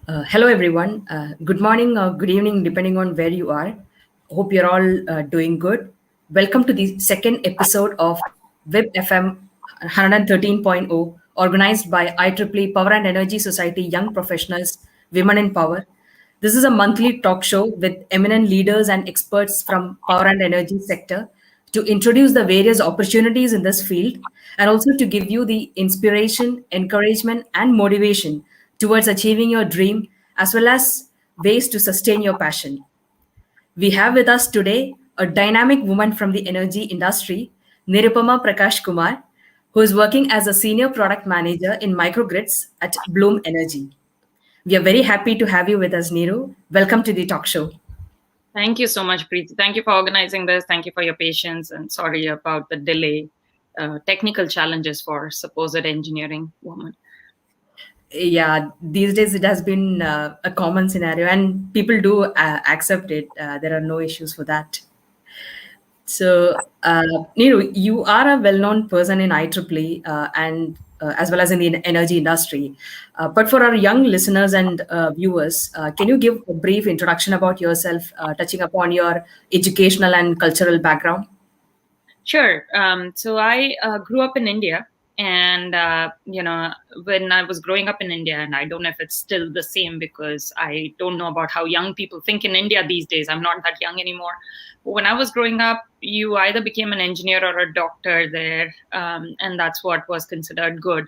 Hello, everyone. Good morning or good evening, depending on where you are. Hope you're all doing good. Welcome to the second episode of WIP FM 113.0, organized by IEEE Power and Energy Society Young Professionals, Women in Power. This is a monthly talk show with eminent leaders and experts from power and energy sector to introduce the various opportunities in this field and also to give you the inspiration, encouragement, and motivation towards achieving your dream as well as ways to sustain your passion. We have with us today a dynamic woman from the energy industry, Nirupama Prakash Kumar, who is working as a senior product manager in Microgrids at Bloom Energy. We are very happy to have you with us, Niru. Welcome to the talk show. Thank you so much, Preeti. Thank you for organizing this. Thank you for your patience, and sorry about the delay. Technical challenges for supposed engineering woman. Yeah, these days it has been a common scenario, and people do accept it. There are no issues for that. So, Neeru, you are a well-known person in IEEE and as well as in the energy industry. But for our young listeners and viewers, can you give a brief introduction about yourself, touching upon your educational and cultural background? Sure. So I grew up in India, and when I was growing up in India, and I don't know if it's still the same because I don't know about how young people think in India these days. I'm not that young anymore. But when I was growing up, you either became an engineer or a doctor there, and that's what was considered good.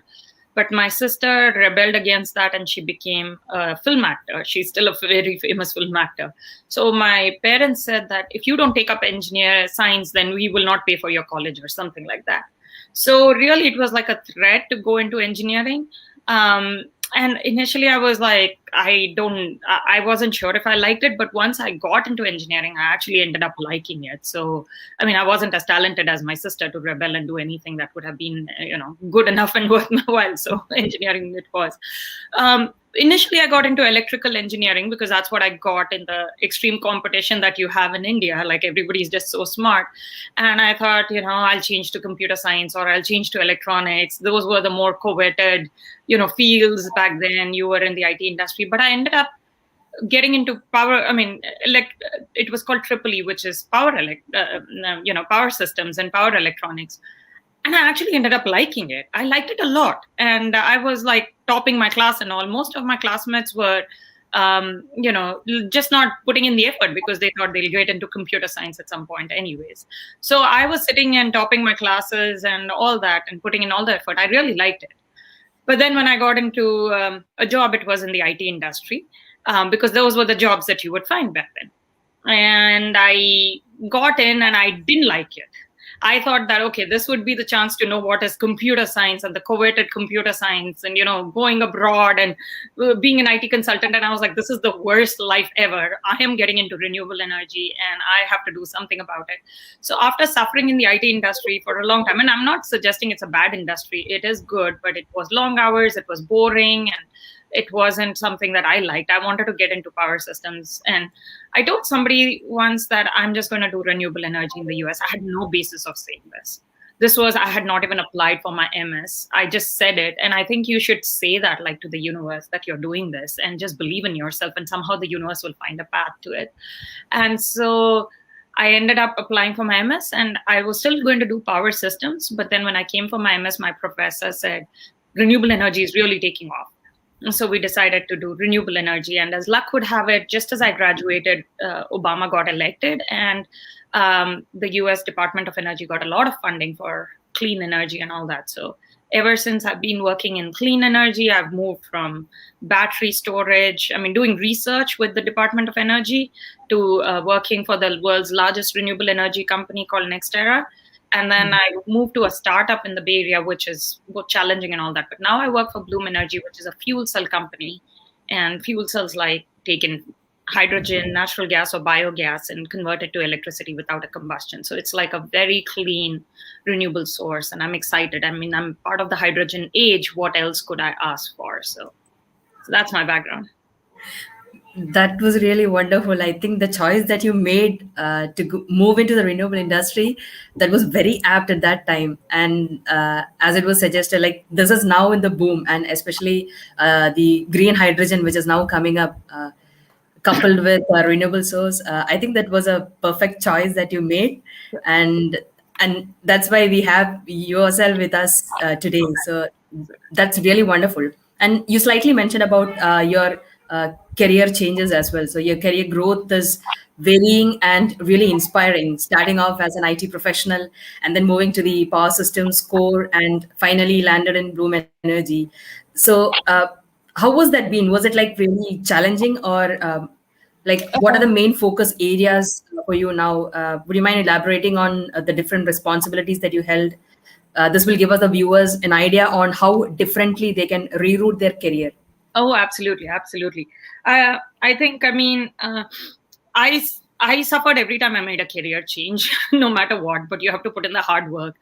But my sister rebelled against that and she became a film actor. She's still a very famous film actor. So my parents said that if you don't take up engineer science, then we will not pay for your college or something like that. So really, it was like a threat to go into engineering. And initially, I was like, I wasn't sure if I liked it. But once I got into engineering, I actually ended up liking it. So, I mean, I wasn't as talented as my sister to rebel and do anything that would have been, good enough and worth my while. So engineering it was. Initially, I got into electrical engineering because that's what I got in the extreme competition that you have in India. Like everybody's just so smart. And I thought, I'll change to computer science or I'll change to electronics. Those were the more coveted, fields back then. You were in the IT industry. But I ended up getting into power. I mean, it was called Triple E, which is power systems and power electronics. And I actually ended up liking it. I liked it a lot. And I was like topping my class and all. Most of my classmates were, just not putting in the effort because they thought they'll get into computer science at some point anyways. So I was sitting and topping my classes and all that and putting in all the effort. I really liked it. But then when I got into a job, it was in the IT industry because those were the jobs that you would find back then. And I got in and I didn't like it. I thought that, okay, this would be the chance to know what is computer science and the coveted computer science and, going abroad and being an IT consultant. And I was like, this is the worst life ever. I am getting into renewable energy and I have to do something about it. So after suffering in the IT industry for a long time, and I'm not suggesting it's a bad industry, it is good, but it was long hours, it was boring, and it wasn't something that I liked. I wanted to get into power systems. And I told somebody once that I'm just going to do renewable energy in the US. I had no basis of saying this. I had not even applied for my MS. I just said it. And I think you should say that like to the universe that you're doing this and just believe in yourself and somehow the universe will find a path to it. And so I ended up applying for my MS and I was still going to do power systems. But then when I came for my MS, my professor said, renewable energy is really taking off. So we decided to do renewable energy. And as luck would have it, just as I graduated, Obama got elected and the US Department of Energy got a lot of funding for clean energy and all that. So ever since I've been working in clean energy, I've moved from battery storage, doing research with the Department of Energy to working for the world's largest renewable energy company called NextEra. And then I moved to a startup in the Bay Area, which is both challenging and all that. But now I work for Bloom Energy, which is a fuel cell company. And fuel cells like take in hydrogen, natural gas, or biogas and convert it to electricity without a combustion. So it's like a very clean, renewable source. And I'm excited. I'm part of the hydrogen age. What else could I ask for? So that's my background. That was really wonderful. I think the choice that you made to move into the renewable industry, that was very apt at that time. And as it was suggested, like this is now in the boom, and especially the green hydrogen, which is now coming up. Coupled with a renewable source, I think that was a perfect choice that you made, and and that's why we have yourself with us today. So that's really wonderful. And you slightly mentioned about your career changes as well. So your career growth is varying and really inspiring, starting off as an IT professional and then moving to the power systems core and finally landed in Bloom Energy. So how was that been? Was it like really challenging, or like what are the main focus areas for you now? Would you mind elaborating on the different responsibilities that you held? This will give us the viewers an idea on how differently they can reroute their career. Oh, absolutely, absolutely. I think, I mean, I I suffered every time I made a career change, no matter what. But you have to put in the hard work.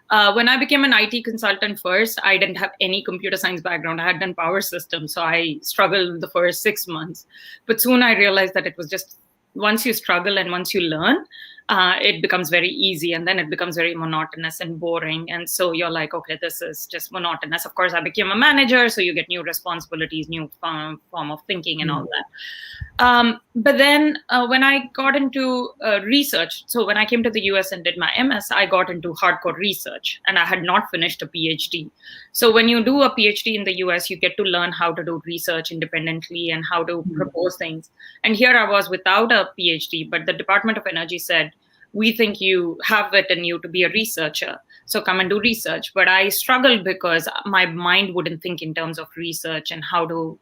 When I became an IT consultant first, I didn't have any computer science background. I had done power systems, so I struggled the first 6 months. But soon I realized that it was just once you struggle and once you learn, it becomes very easy, and then it becomes very monotonous and boring. And so you're like, okay, this is just monotonous. Of course, I became a manager, so you get new responsibilities, new form of thinking, and all that. But then when I got into research, so when I came to the US and did my MS, I got into hardcore research, and I had not finished a PhD. So when you do a PhD in the US, you get to learn how to do research independently and how to propose things. And here I was without a PhD, but the Department of Energy said, we think you have it in you to be a researcher, so come and do research. But I struggled because my mind wouldn't think in terms of research and how to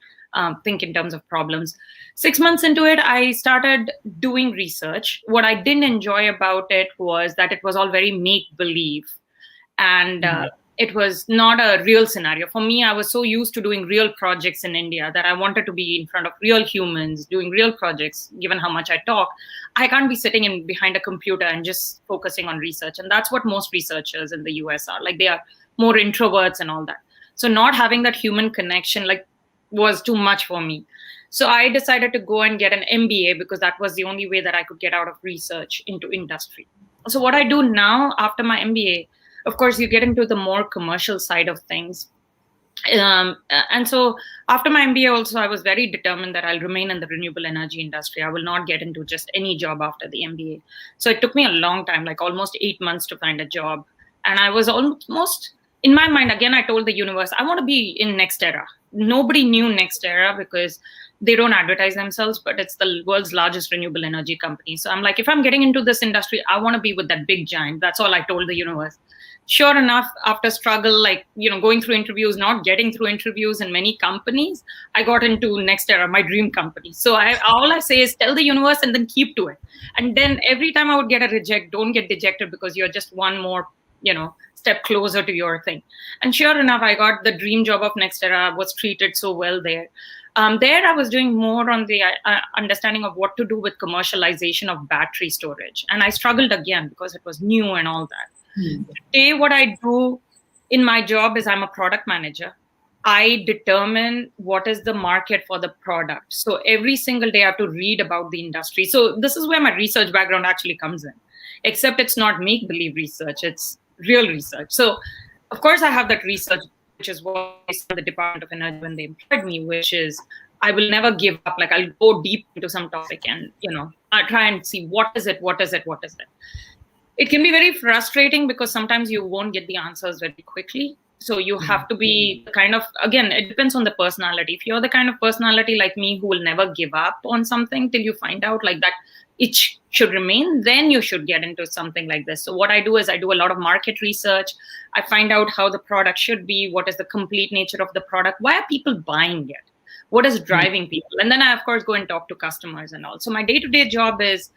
think in terms of problems. 6 months into it, I started doing research. What I didn't enjoy about it was that it was all very make believe, and it was not a real scenario. For me, I was so used to doing real projects in India that I wanted to be in front of real humans doing real projects. Given how much I talk, I can't be sitting in behind a computer and just focusing on research. And that's what most researchers in the US are. Like, they are more introverts and all that. So not having that human connection, like, was too much for me. So I decided to go and get an MBA because that was the only way that I could get out of research into industry. So what I do now after my MBA, of course, you get into the more commercial side of things. And so after my MBA also, I was very determined that I'll remain in the renewable energy industry. I will not get into just any job after the MBA. So it took me a long time, like almost 8 months to find a job. And I was almost, in my mind, again, I told the universe, I want to be in NextEra. Nobody knew NextEra because they don't advertise themselves, but it's the world's largest renewable energy company. So I'm like, if I'm getting into this industry, I want to be with that big giant. That's all I told the universe. Sure enough, after struggle, like, going through interviews, not getting through interviews in many companies, I got into NextEra, my dream company. So all I say is tell the universe and then keep to it. And then every time I would get a reject, don't get dejected because you're just one more, step closer to your thing. And sure enough, I got the dream job of NextEra, was treated so well there. There I was doing more on the understanding of what to do with commercialization of battery storage. And I struggled again because it was new and all that. Today, what I do in my job is I'm a product manager. I determine what is the market for the product. So every single day I have to read about the industry. So this is where my research background actually comes in, except it's not make-believe research, it's real research. So of course I have that research, which is what I said the Department of Energy when they employed me, which is I will never give up. Like, I'll go deep into some topic and, I try and see what is it. It can be very frustrating because sometimes you won't get the answers very quickly. So you have to be kind of, again, it depends on the personality. If you're the kind of personality like me who will never give up on something till you find out like that it should remain, then you should get into something like this. So what I do is I do a lot of market research. I find out how the product should be, what is the complete nature of the product, why are people buying it, what is driving people. And then I, of course, go and talk to customers and all. So my day-to-day job is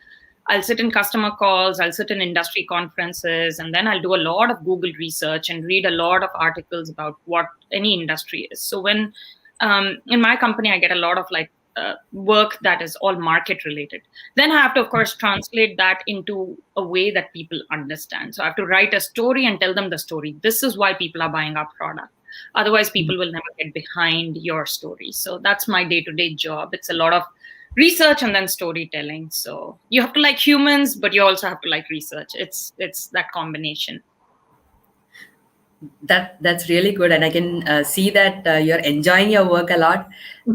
I'll sit in customer calls, I'll sit in industry conferences, and then I'll do a lot of Google research and read a lot of articles about what any industry is. So when in my company, I get a lot of work that is all market related. Then I have to, of course, translate that into a way that people understand. So I have to write a story and tell them the story. This is why people are buying our product. Otherwise, people will never get behind your story. So that's my day-to-day job. It's a lot of research and then storytelling. So you have to like humans, but you also have to like research. It's that combination. That's really good, and I can see that you're enjoying your work a lot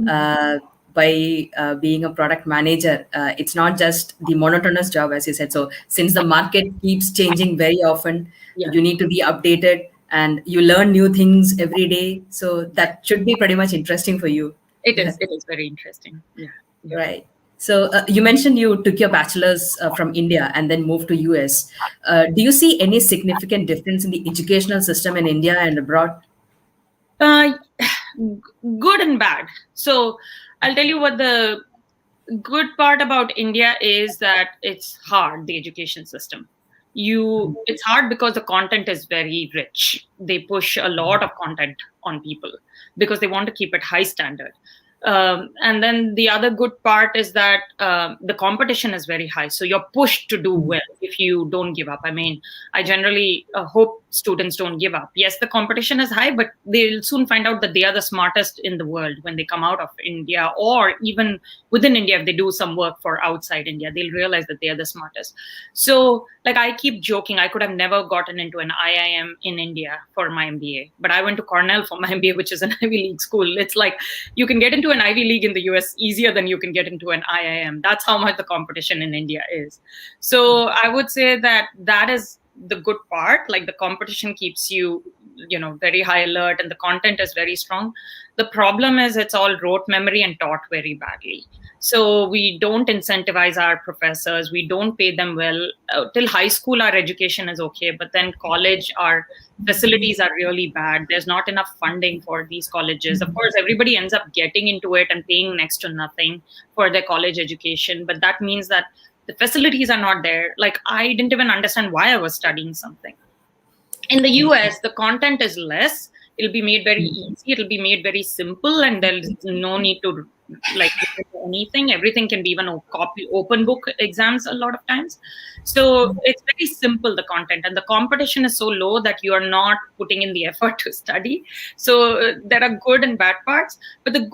uh, by being a product manager. It's not just the monotonous job, as you said. So since the market keeps changing very often, Yeah, you need to be updated, and you learn new things every day. So that should be pretty much interesting for you. it is. It is very interesting. Yeah, yeah. Right. So you mentioned you took your bachelor's from India and then moved to US. Do you see any significant difference in the educational system in India and abroad? Uh, good and bad. So I'll tell you what the good part about India is that it's hard, the education system. It's hard because the content is very rich. They push a lot of content on people because they want to keep it high standard. And then the other good part is that the competition is very high. So you're pushed to do well if you don't give up. I mean, I generally hope students don't give up. Yes, the competition is high, but they'll soon find out that they are the smartest in the world when they come out of India, or even within India, if they do some work for outside India, they'll realize that they are the smartest. So, like, I keep joking, I could have never gotten into an IIM in India for my MBA, but I went to Cornell for my MBA, which is an Ivy League school. It's like you can get into an Ivy League in the US easier than you can get into an IIM. That's how much the competition in India is. So I would say that is the good part. Like, the competition keeps you, very high alert, and the content is very strong. The problem is it's all rote memory and taught very badly. So we don't incentivize our professors. We don't pay them well. Till high school, our education is okay, but then college, our facilities are really bad. There's not enough funding for these colleges. Of course, everybody ends up getting into it and paying next to nothing for their college education, but that means that the facilities are not there. Like, I didn't even understand why I was studying something. In the US, the content is less. It'll be made very easy. It'll be made very simple, and there's no need to like anything. Everything can be even a copy open book exams a lot of times. So it's very simple, the content, and the competition is so low that you are not putting in the effort to study. So there are good and bad parts, but the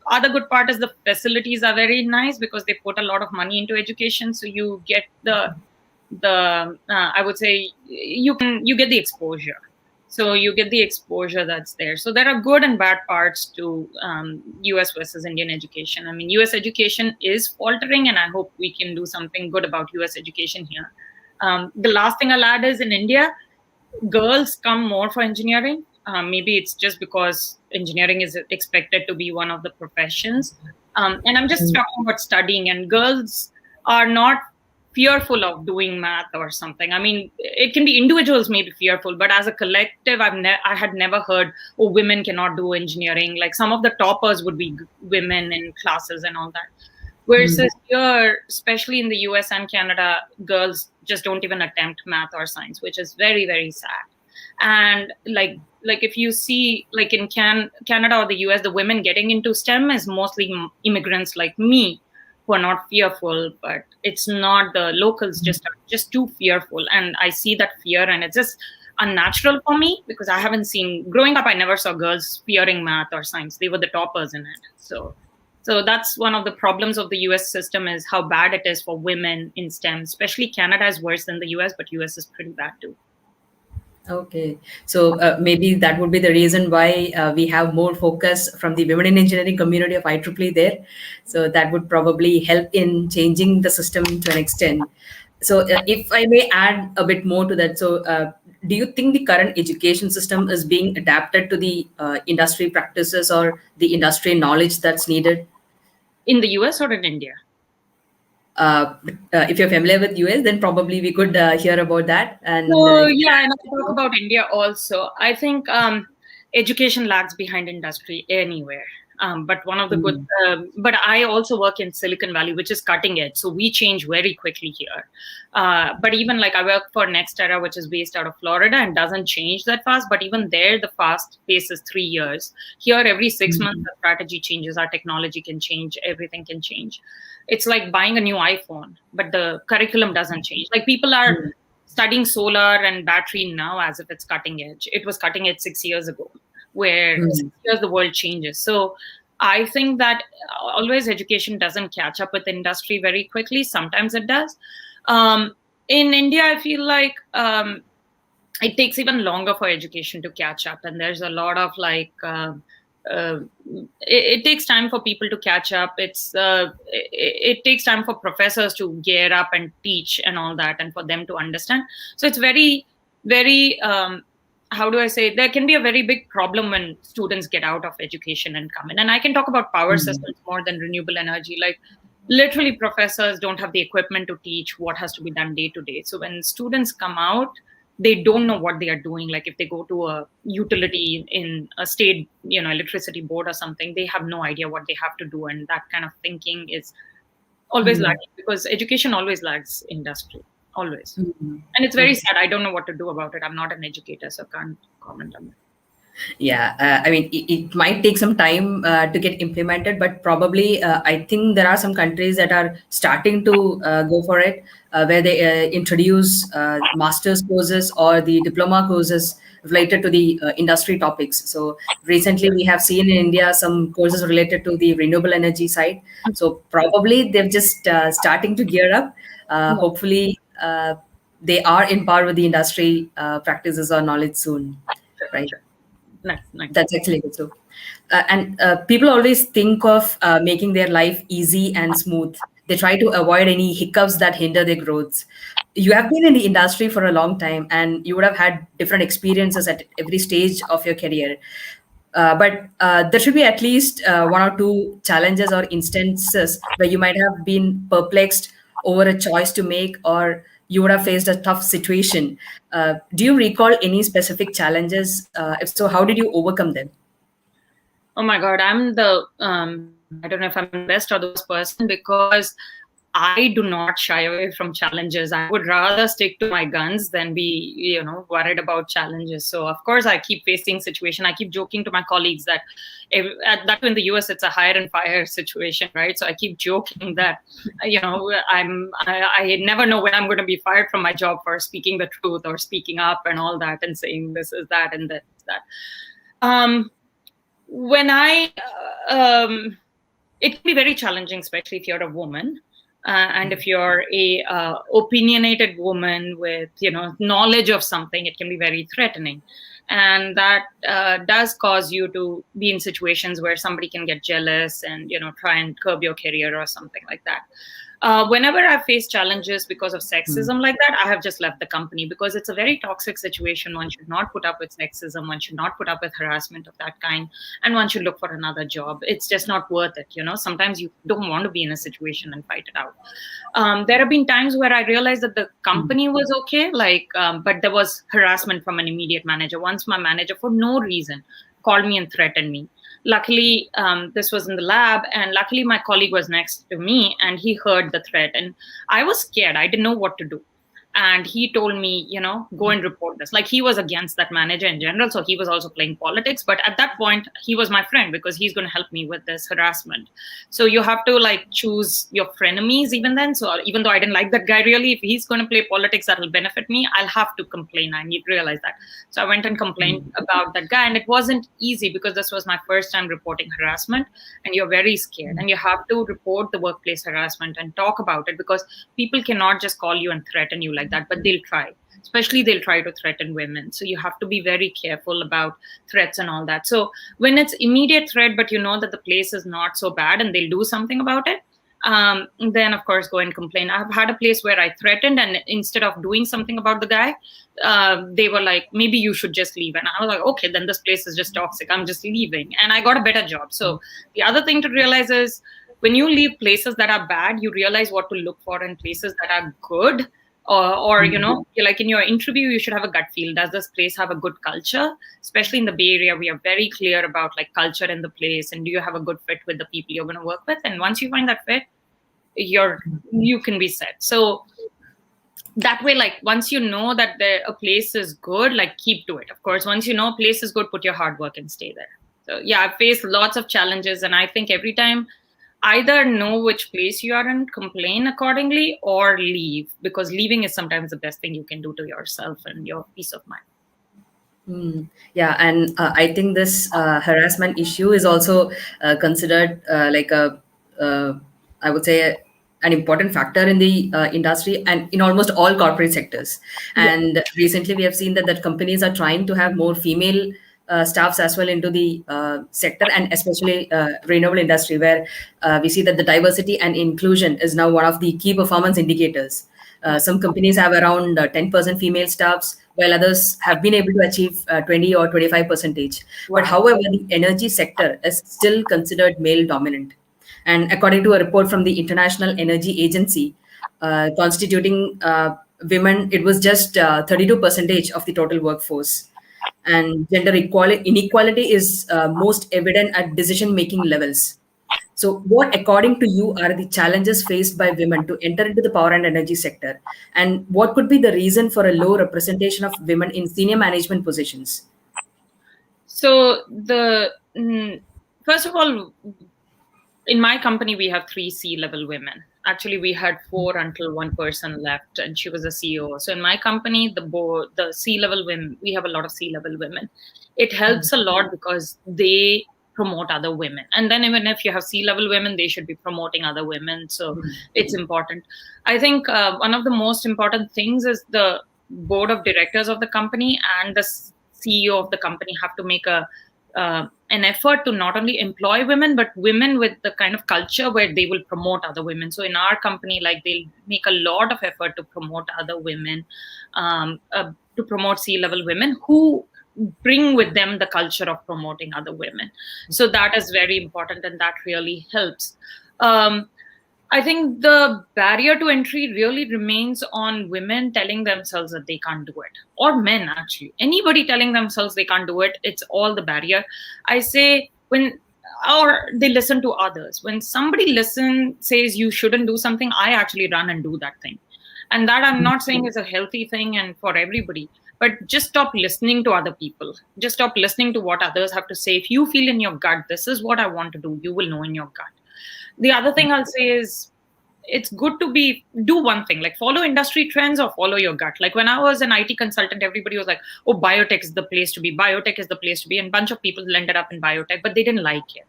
other good part is the facilities are very nice because they put a lot of money into education. So you get the I would say you get the exposure. So you get the exposure that's there. So there are good and bad parts to US versus Indian education. I mean, US education is faltering, and I hope we can do something good about US education here. The last thing I'll add is, in India, girls come more for engineering. Maybe it's just because engineering is expected to be one of the professions. And I'm just talking about studying, and girls are not fearful of doing math or something. I mean, it can be individuals may be fearful, but as a collective, I had never heard, oh, women cannot do engineering. Like, some of the toppers would be women in classes and all that. Versus here, especially in the US and Canada, girls just don't even attempt math or science, which is very, very sad. And like if you see, like, in Canada or the US, the women getting into STEM is mostly immigrants like me, who are not fearful, but it's not the locals just too fearful. And I see that fear, and it's just unnatural for me because I haven't seen, growing up, I never saw girls fearing math or science. They were the toppers in it. So that's one of the problems of the US system, is how bad it is for women in STEM. Especially Canada is worse than the US, but US is pretty bad too. Okay, so maybe that would be the reason why we have more focus from the women in engineering community of IEEE there. So that would probably help in changing the system to an extent. So if I may add a bit more to that, so do you think the current education system is being adapted to the industry practices or the industry knowledge that's needed? In the US or in India? If you're familiar with US, then probably we could hear about that. And So yeah, and I'll talk about India also. I think education lags behind industry anywhere. But one of the good, but I also work in Silicon Valley, which is cutting edge. So we change very quickly here. But even like, I work for Nextera, which is based out of Florida and doesn't change that fast. But even there, the fast pace is 3 years. Here, every 6 months, the strategy changes. Our technology can change. Everything can change. It's like buying a new iPhone, but the curriculum doesn't change. Like, people are studying solar and battery now as if it's cutting edge. It was cutting edge 6 years ago, where 6 years the world changes. So I think that always education doesn't catch up with industry very quickly. Sometimes it does. In India, I feel like it takes even longer for education to catch up, and there's a lot of uh, it takes time for people to catch up. It takes time for professors to gear up and teach and all that, and for them to understand. So it's very how do I say, there can be a very big problem when students get out of education and come in. And I can talk about power systems more than renewable energy. Like literally professors don't have the equipment to teach what has to be done day to day. So when students come out, they don't know what they are doing. Like if they go to a utility in a state, electricity board or something, they have no idea what they have to do. And that kind of thinking is always lacking, because education always lags industry, always. And it's very sad. I don't know what to do about it. I'm not an educator, so can't comment on that. Yeah, I mean, it might take some time to get implemented, but probably I think there are some countries that are starting to go for it, where they introduce master's courses or the diploma courses related to the industry topics. So recently we have seen in India some courses related to the renewable energy side. So probably they're just starting to gear up. Hopefully they are in par with the industry practices or knowledge soon, right? Nice. That's actually good. So, and people always think of making their life easy and smooth. They try to avoid any hiccups that hinder their growths. You have been in the industry for a long time, and you would have had different experiences at every stage of your career. But there should be at least one or two challenges or instances where you might have been perplexed over a choice to make, or you would have faced a tough situation. Do you recall any specific challenges? If so, how did you overcome them? Oh my God, I'm the I don't know if I'm the best or the worst person, because I do not shy away from challenges. I would rather stick to my guns than be, worried about challenges. So of course I keep facing situation. I keep joking to my colleagues that that in the US it's a hire and fire situation, right? So I keep joking that, I never know when I'm going to be fired from my job for speaking the truth or speaking up and all that and saying this is that and that is that. When it can be very challenging, especially if you're a woman. And if you're a opinionated woman with knowledge of something, it can be very threatening, and that does cause you to be in situations where somebody can get jealous and try and curb your career or something like that. Whenever I face challenges because of sexism like that, I have just left the company, because it's a very toxic situation. One should not put up with sexism. One should not put up with harassment of that kind, and one should look for another job. It's just not worth it. Sometimes you don't want to be in a situation and fight it out. There have been times where I realized that the company was okay, but there was harassment from an immediate manager. Once my manager, for no reason, called me and threatened me. Luckily, this was in the lab, and luckily my colleague was next to me and he heard the threat, and I was scared. I didn't know what to do. And he told me, go and report this. Like, he was against that manager in general, so he was also playing politics. But at that point, he was my friend, because he's going to help me with this harassment. So you have to choose your frenemies even then. So even though I didn't like that guy really, if he's going to play politics that will benefit me, I'll have to complain. I need to realize that. So I went and complained about that guy, and it wasn't easy, because this was my first time reporting harassment, and you're very scared, and you have to report the workplace harassment and talk about it, because people cannot just call you and threaten you like that, but they'll try. Especially they'll try to threaten women. So you have to be very careful about threats and all that. So when it's immediate threat, but you know that the place is not so bad and they'll do something about it, then of course go and complain. I've had a place where I threatened, and instead of doing something about the guy, they were like, maybe you should just leave. And I was like, okay, then this place is just toxic. I'm just leaving. And I got a better job. So the other thing to realize is, when you leave places that are bad, you realize what to look for in places that are good. Or like in your interview, you should have a gut feel. Does this place have a good culture? Especially in the Bay Area, we are very clear about culture in the place, and do you have a good fit with the people you're going to work with? And once you find that fit, you can be set. So that way, once you know that a place is good, keep to it. Of course, once you know a place is good, put your hard work and stay there. So yeah, I've faced lots of challenges, and I think every time, either know which place you are in, complain accordingly, or leave, because leaving is sometimes the best thing you can do to yourself and your peace of mind. Yeah, and I think this harassment issue is also considered like uh, I would say, an important factor in the industry and in almost all corporate sectors. Yeah. And recently, we have seen that companies are trying to have more female staffs as well into the sector, and especially renewable industry, where we see that the diversity and inclusion is now one of the key performance indicators. Some companies have around 10% female staffs, while others have been able to achieve 20 or 25 percentage. But Wow. however, the energy sector is still considered male dominant. And according to a report from the International Energy Agency, constituting women, it was just 32 percentage of the total workforce. And gender equality inequality is most evident at decision making levels. So, what, according to you, are the challenges faced by women to enter into the power and energy sector? And what could be the reason for a low representation of women in senior management positions? So first of all, in my company, we have 3 C-level women. Actually, we had 4 until one person left, and she was a CEO. So in my company, the board, the C-level women, we have a lot of C-level women. It helps a lot because they promote other women. And then even if you have C-level women, they should be promoting other women. So it's important. I think one of the most important things is the board of directors of the company and the CEO of the company have to make an effort to not only employ women, but women with the kind of culture where they will promote other women. So in our company, like, they'll make a lot of effort to promote other women, to promote C-level women who bring with them the culture of promoting other women. So that is very important, and that really helps. Um, I think the barrier to entry really remains on women telling themselves that they can't do it, or men actually. Anybody telling themselves they can't do it, it's all the barrier. I say or they listen to others. When somebody says you shouldn't do something, I actually run and do that thing. And that, I'm not saying is a healthy thing and for everybody, but just stop listening to other people. Just stop listening to what others have to say. If you feel in your gut, this is what I want to do, you will know in your gut. The other thing I'll say is, it's good to do one thing, like follow industry trends or follow your gut. Like when I was an IT consultant, everybody was like, oh, biotech is the place to be, biotech is the place to be, and a bunch of people ended up in biotech, but they didn't like it.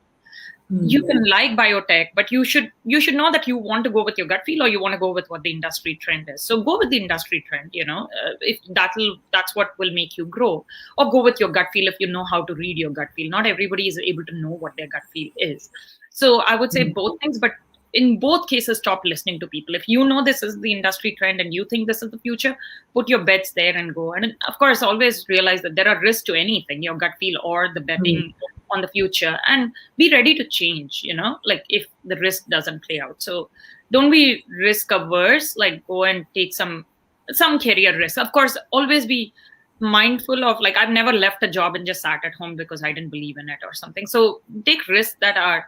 You can like biotech, but you should know that you want to go with your gut feel, or you want to go with what the industry trend is. So go with the industry trend, if that's what will make you grow. Or go with your gut feel if you know how to read your gut feel. Not everybody is able to know what their gut feel is. So I would say both things, but in both cases, stop listening to people. If you know this is the industry trend and you think this is the future, put your bets there and go. And of course, always realize that there are risks to anything, your gut feel or the betting on the future, and be ready to change, like if the risk doesn't play out. So don't be risk averse, like go and take some career risk. Of course, always be mindful of, like, I've never left a job and just sat at home because I didn't believe in it or something. So take risks that are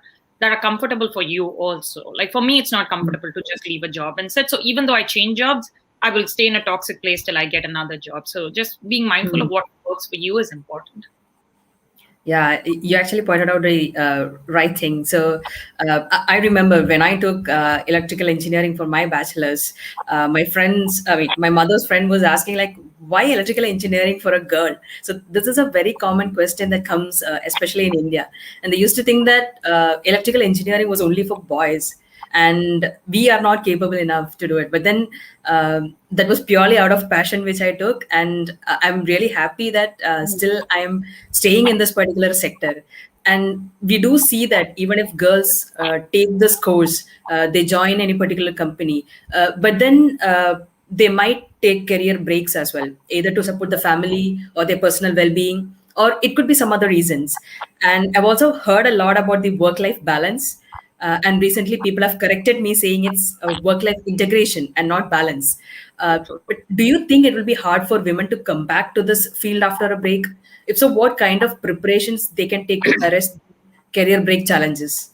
comfortable for you also. Like for me, it's not comfortable to just leave a job and sit. So even though I change jobs, I will stay in a toxic place till I get another job. So just being mindful of what works for you is important. Yeah, you actually pointed out the right thing. So I remember when I took electrical engineering for my bachelor's, my mother's friend was asking, like, why electrical engineering for a girl? So this is a very common question that comes, especially in India. And they used to think that electrical engineering was only for boys, and we are not capable enough to do it. But then that was purely out of passion which I took, and I'm really happy that still I am staying in this particular sector. And we do see that even if girls take this course, they join any particular company, but then they might take career breaks as well, either to support the family or their personal well-being, or it could be some other reasons. And I've also heard a lot about the work-life balance, and recently, people have corrected me saying it's work-life integration and not balance. But do you think it will be hard for women to come back to this field after a break? If so, what kind of preparations they can take to arrest career break challenges?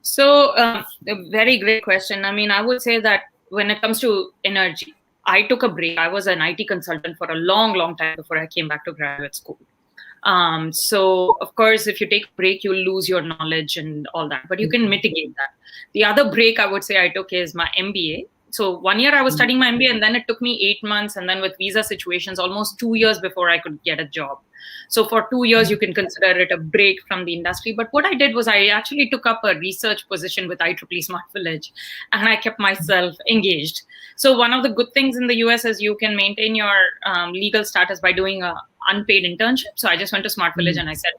So, a very great question. I mean, I would say that when it comes to energy, I took a break. I was an IT consultant for a long, long time before I came back to graduate school. So, of course, if you take a break, you'll lose your knowledge and all that, but you can mitigate that. The other break I would say I took is my MBA. So 1 year I was studying my MBA, and then it took me 8 months, and then with visa situations, almost 2 years before I could get a job. So for 2 years, you can consider it a break from the industry. But what I did was I actually took up a research position with IEEE Smart Village, and I kept myself engaged. So one of the good things in the US is you can maintain your legal status by doing a unpaid internship. So I just went to Smart Village and I said,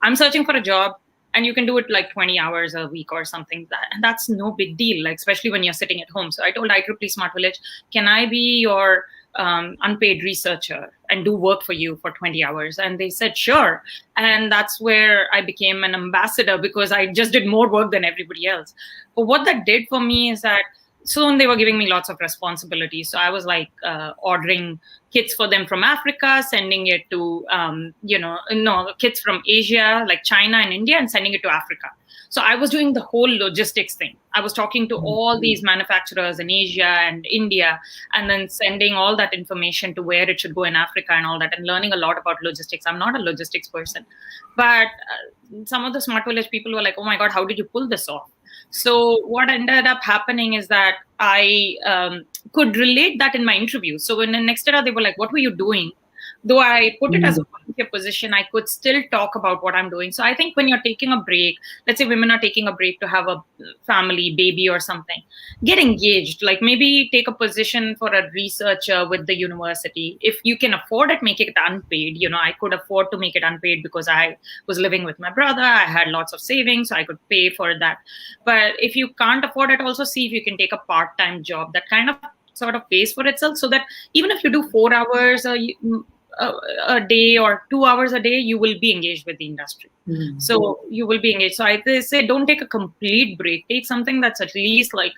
I'm searching for a job, and you can do it like 20 hours a week or something. And that's no big deal, like especially when you're sitting at home. So I told IEEE Smart Village, can I be your unpaid researcher and do work for you for 20 hours? And they said, sure. And that's where I became an ambassador, because I just did more work than everybody else. But what that did for me is that soon they were giving me lots of responsibilities. So I was like ordering kits for them from Africa, sending it to, kits from Asia, like China and India, and sending it to Africa. So I was doing the whole logistics thing. I was talking to all these manufacturers in Asia and India, and then sending all that information to where it should go in Africa and all that, and learning a lot about logistics. I'm not a logistics person, but some of the Smart Village people were like, oh my God, how did you pull this off? So what ended up happening is that I could relate that in my interview. So when the next era, they were like, what were you doing? Though I put it as a volunteer position, I could still talk about what I'm doing. So I think when you're taking a break, let's say women are taking a break to have a family, baby or something, get engaged. Like maybe take a position for a researcher with the university. If you can afford it, make it unpaid. I could afford to make it unpaid because I was living with my brother. I had lots of savings, so I could pay for that. But if you can't afford it, also see if you can take a part-time job that kind of sort of pays for itself, so that even if you do 4 hours a day or 2 hours a day, you will be engaged with the industry. So you will be engaged. So I say don't take a complete break. Take something that's at least like,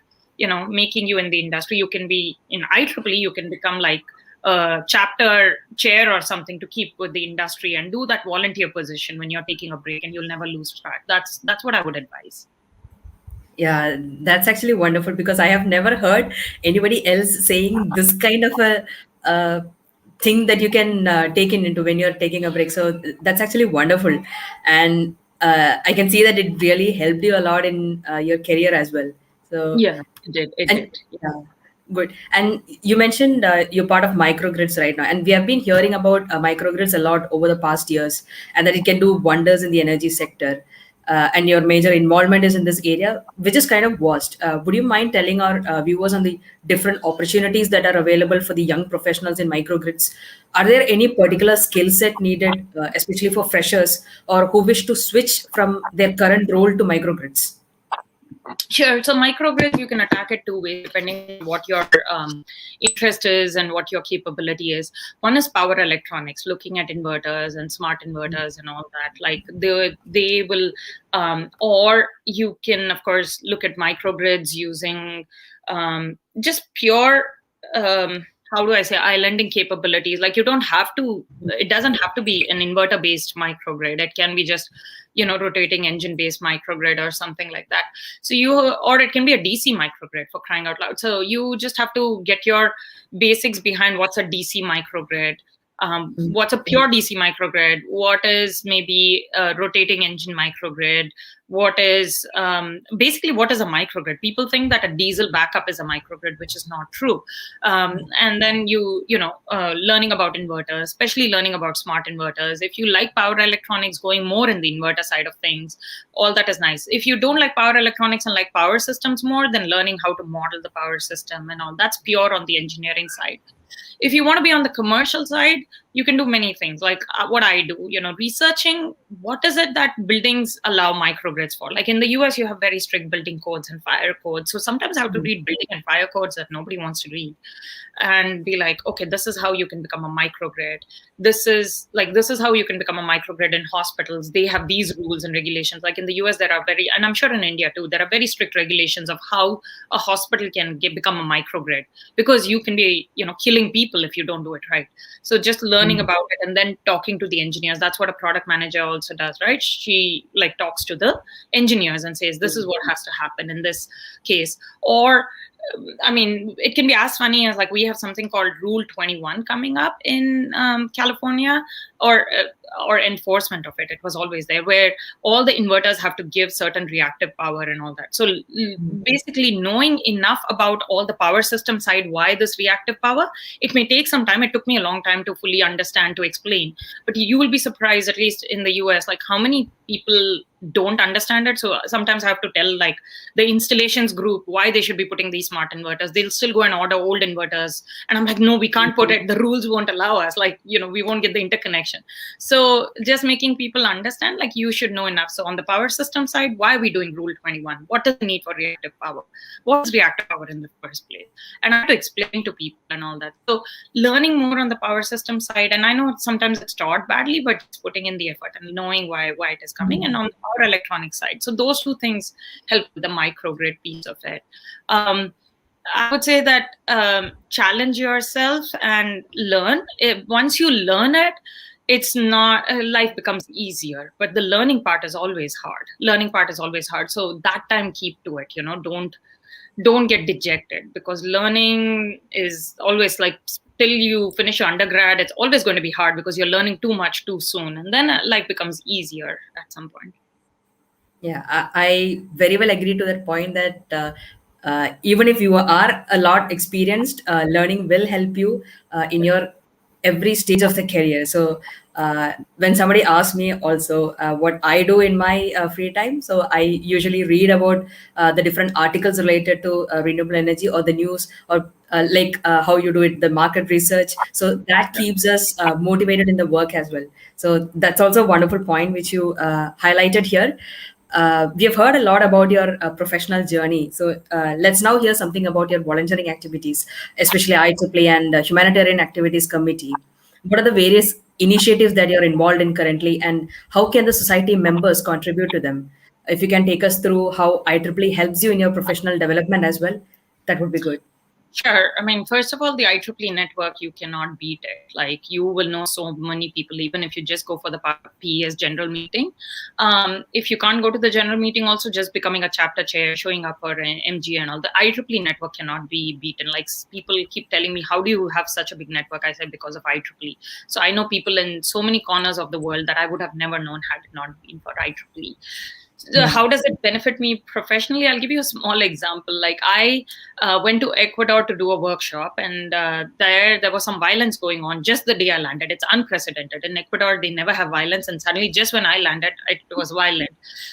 making you in the industry. You can be in IEEE, you can become like a chapter chair or something to keep with the industry, and do that volunteer position when you're taking a break, and you'll never lose track. That's what I would advise. Yeah, that's actually wonderful, because I have never heard anybody else saying this kind of a thing that you can take into when you're taking a break. So that's actually wonderful. And I can see that it really helped you a lot in your career as well. So, Yeah, it did. It and did. yeah, good. And you mentioned you're part of microgrids right now, and we have been hearing about microgrids a lot over the past years, and that it can do wonders in the energy sector. And your major involvement is in this area, which is kind of vast. Would you mind telling our viewers on the different opportunities that are available for the young professionals in microgrids? Are there any particular skill set needed, especially for freshers or who wish to switch from their current role to microgrids? Sure. So microgrids, you can attack it two ways depending on what your interest is and what your capability is. One is power electronics, looking at inverters and smart inverters and all that. Like they will, or you can of course look at microgrids using just pure. How do I say, islanding capabilities. Like you don't have to, it doesn't have to be an inverter based microgrid. It can be just, rotating engine based microgrid or something like that. So or it can be a DC microgrid, for crying out loud. So you just have to get your basics behind what's a DC microgrid. What's a pure DC microgrid? What is maybe a rotating engine microgrid? What is basically what is a microgrid? People think that a diesel backup is a microgrid, which is not true. And then learning about inverters, especially learning about smart inverters. If you like power electronics, going more in the inverter side of things, all that is nice. If you don't like power electronics and like power systems more, then learning how to model the power system and all, that's pure on the engineering side. If you want to be on the commercial side, you can do many things like what I do, researching what is it that buildings allow microgrids for. Like in the US, you have very strict building codes and fire codes. So sometimes I have to read building and fire codes that nobody wants to read and be like, okay, this is how you can become a microgrid. This is how you can become a microgrid in hospitals. They have these rules and regulations. Like in the US, there are and I'm sure in India too, there are very strict regulations of how a hospital can become a microgrid, because you can be, killing people if you don't do it right. So just learning about it and then talking to the engineers. That's what a product manager also does, right? She talks to the engineers and says, this is what has to happen in this case. Or I mean, it can be as funny as like we have something called Rule 21 coming up in California, or enforcement of it. It was always there, where all the inverters have to give certain reactive power and all that. So basically, knowing enough about all the power system side, why this reactive power, it may take some time. It took me a long time to fully understand, to explain. But you will be surprised, at least in the US, like how many people don't understand it. So sometimes I have to tell like the installations group why they should be putting these smart inverters. They'll still go and order old inverters, and I'm like, no, we can't put it, the rules won't allow us, like, we won't get the interconnection. So just making people understand, like, you should know enough. So on the power system side, why are we doing Rule 21? What is the need for reactive power? What's reactive power in the first place? And I have to explain to people and all that. So learning more on the power system side, and I know sometimes it's taught badly, but it's putting in the effort and knowing why it is coming. And on the power electronic side, so those two things help with the microgrid piece of it. I would say that challenge yourself and learn. Once you learn it, it's not, life becomes easier, but the learning part is always hard. So that time, keep to it, don't get dejected, because learning is always like, till you finish your undergrad, it's always going to be hard because you're learning too much too soon, and then life becomes easier at some point. Yeah, I very well agree to that point that even if you are a lot experienced, learning will help you in your every stage of the career. So when somebody asks me also what I do in my free time, so I usually read about the different articles related to renewable energy, or the news, or how you do it, the market research. So that keeps us motivated in the work as well. So that's also a wonderful point which you highlighted here. We have heard a lot about your professional journey. So let's now hear something about your volunteering activities, especially IEEE and Humanitarian Activities Committee. What are the various initiatives that you're involved in currently, and how can the society members contribute to them? If you can take us through how IEEE helps you in your professional development as well, that would be good. Sure. I mean, first of all, the IEEE network, you cannot beat it. Like, you will know so many people, even if you just go for the PES general meeting. If you can't go to the general meeting, also just becoming a chapter chair, showing up for an MG and all, the IEEE network cannot be beaten. Like, people keep telling me, how do you have such a big network? I said, because of IEEE. So I know people in so many corners of the world that I would have never known had it not been for IEEE. How does it benefit me professionally? I'll give you a small example. Like, I went to Ecuador to do a workshop, and there was some violence going on just the day I landed. It's unprecedented. In Ecuador, they never have violence, and suddenly just when I landed, it was violent.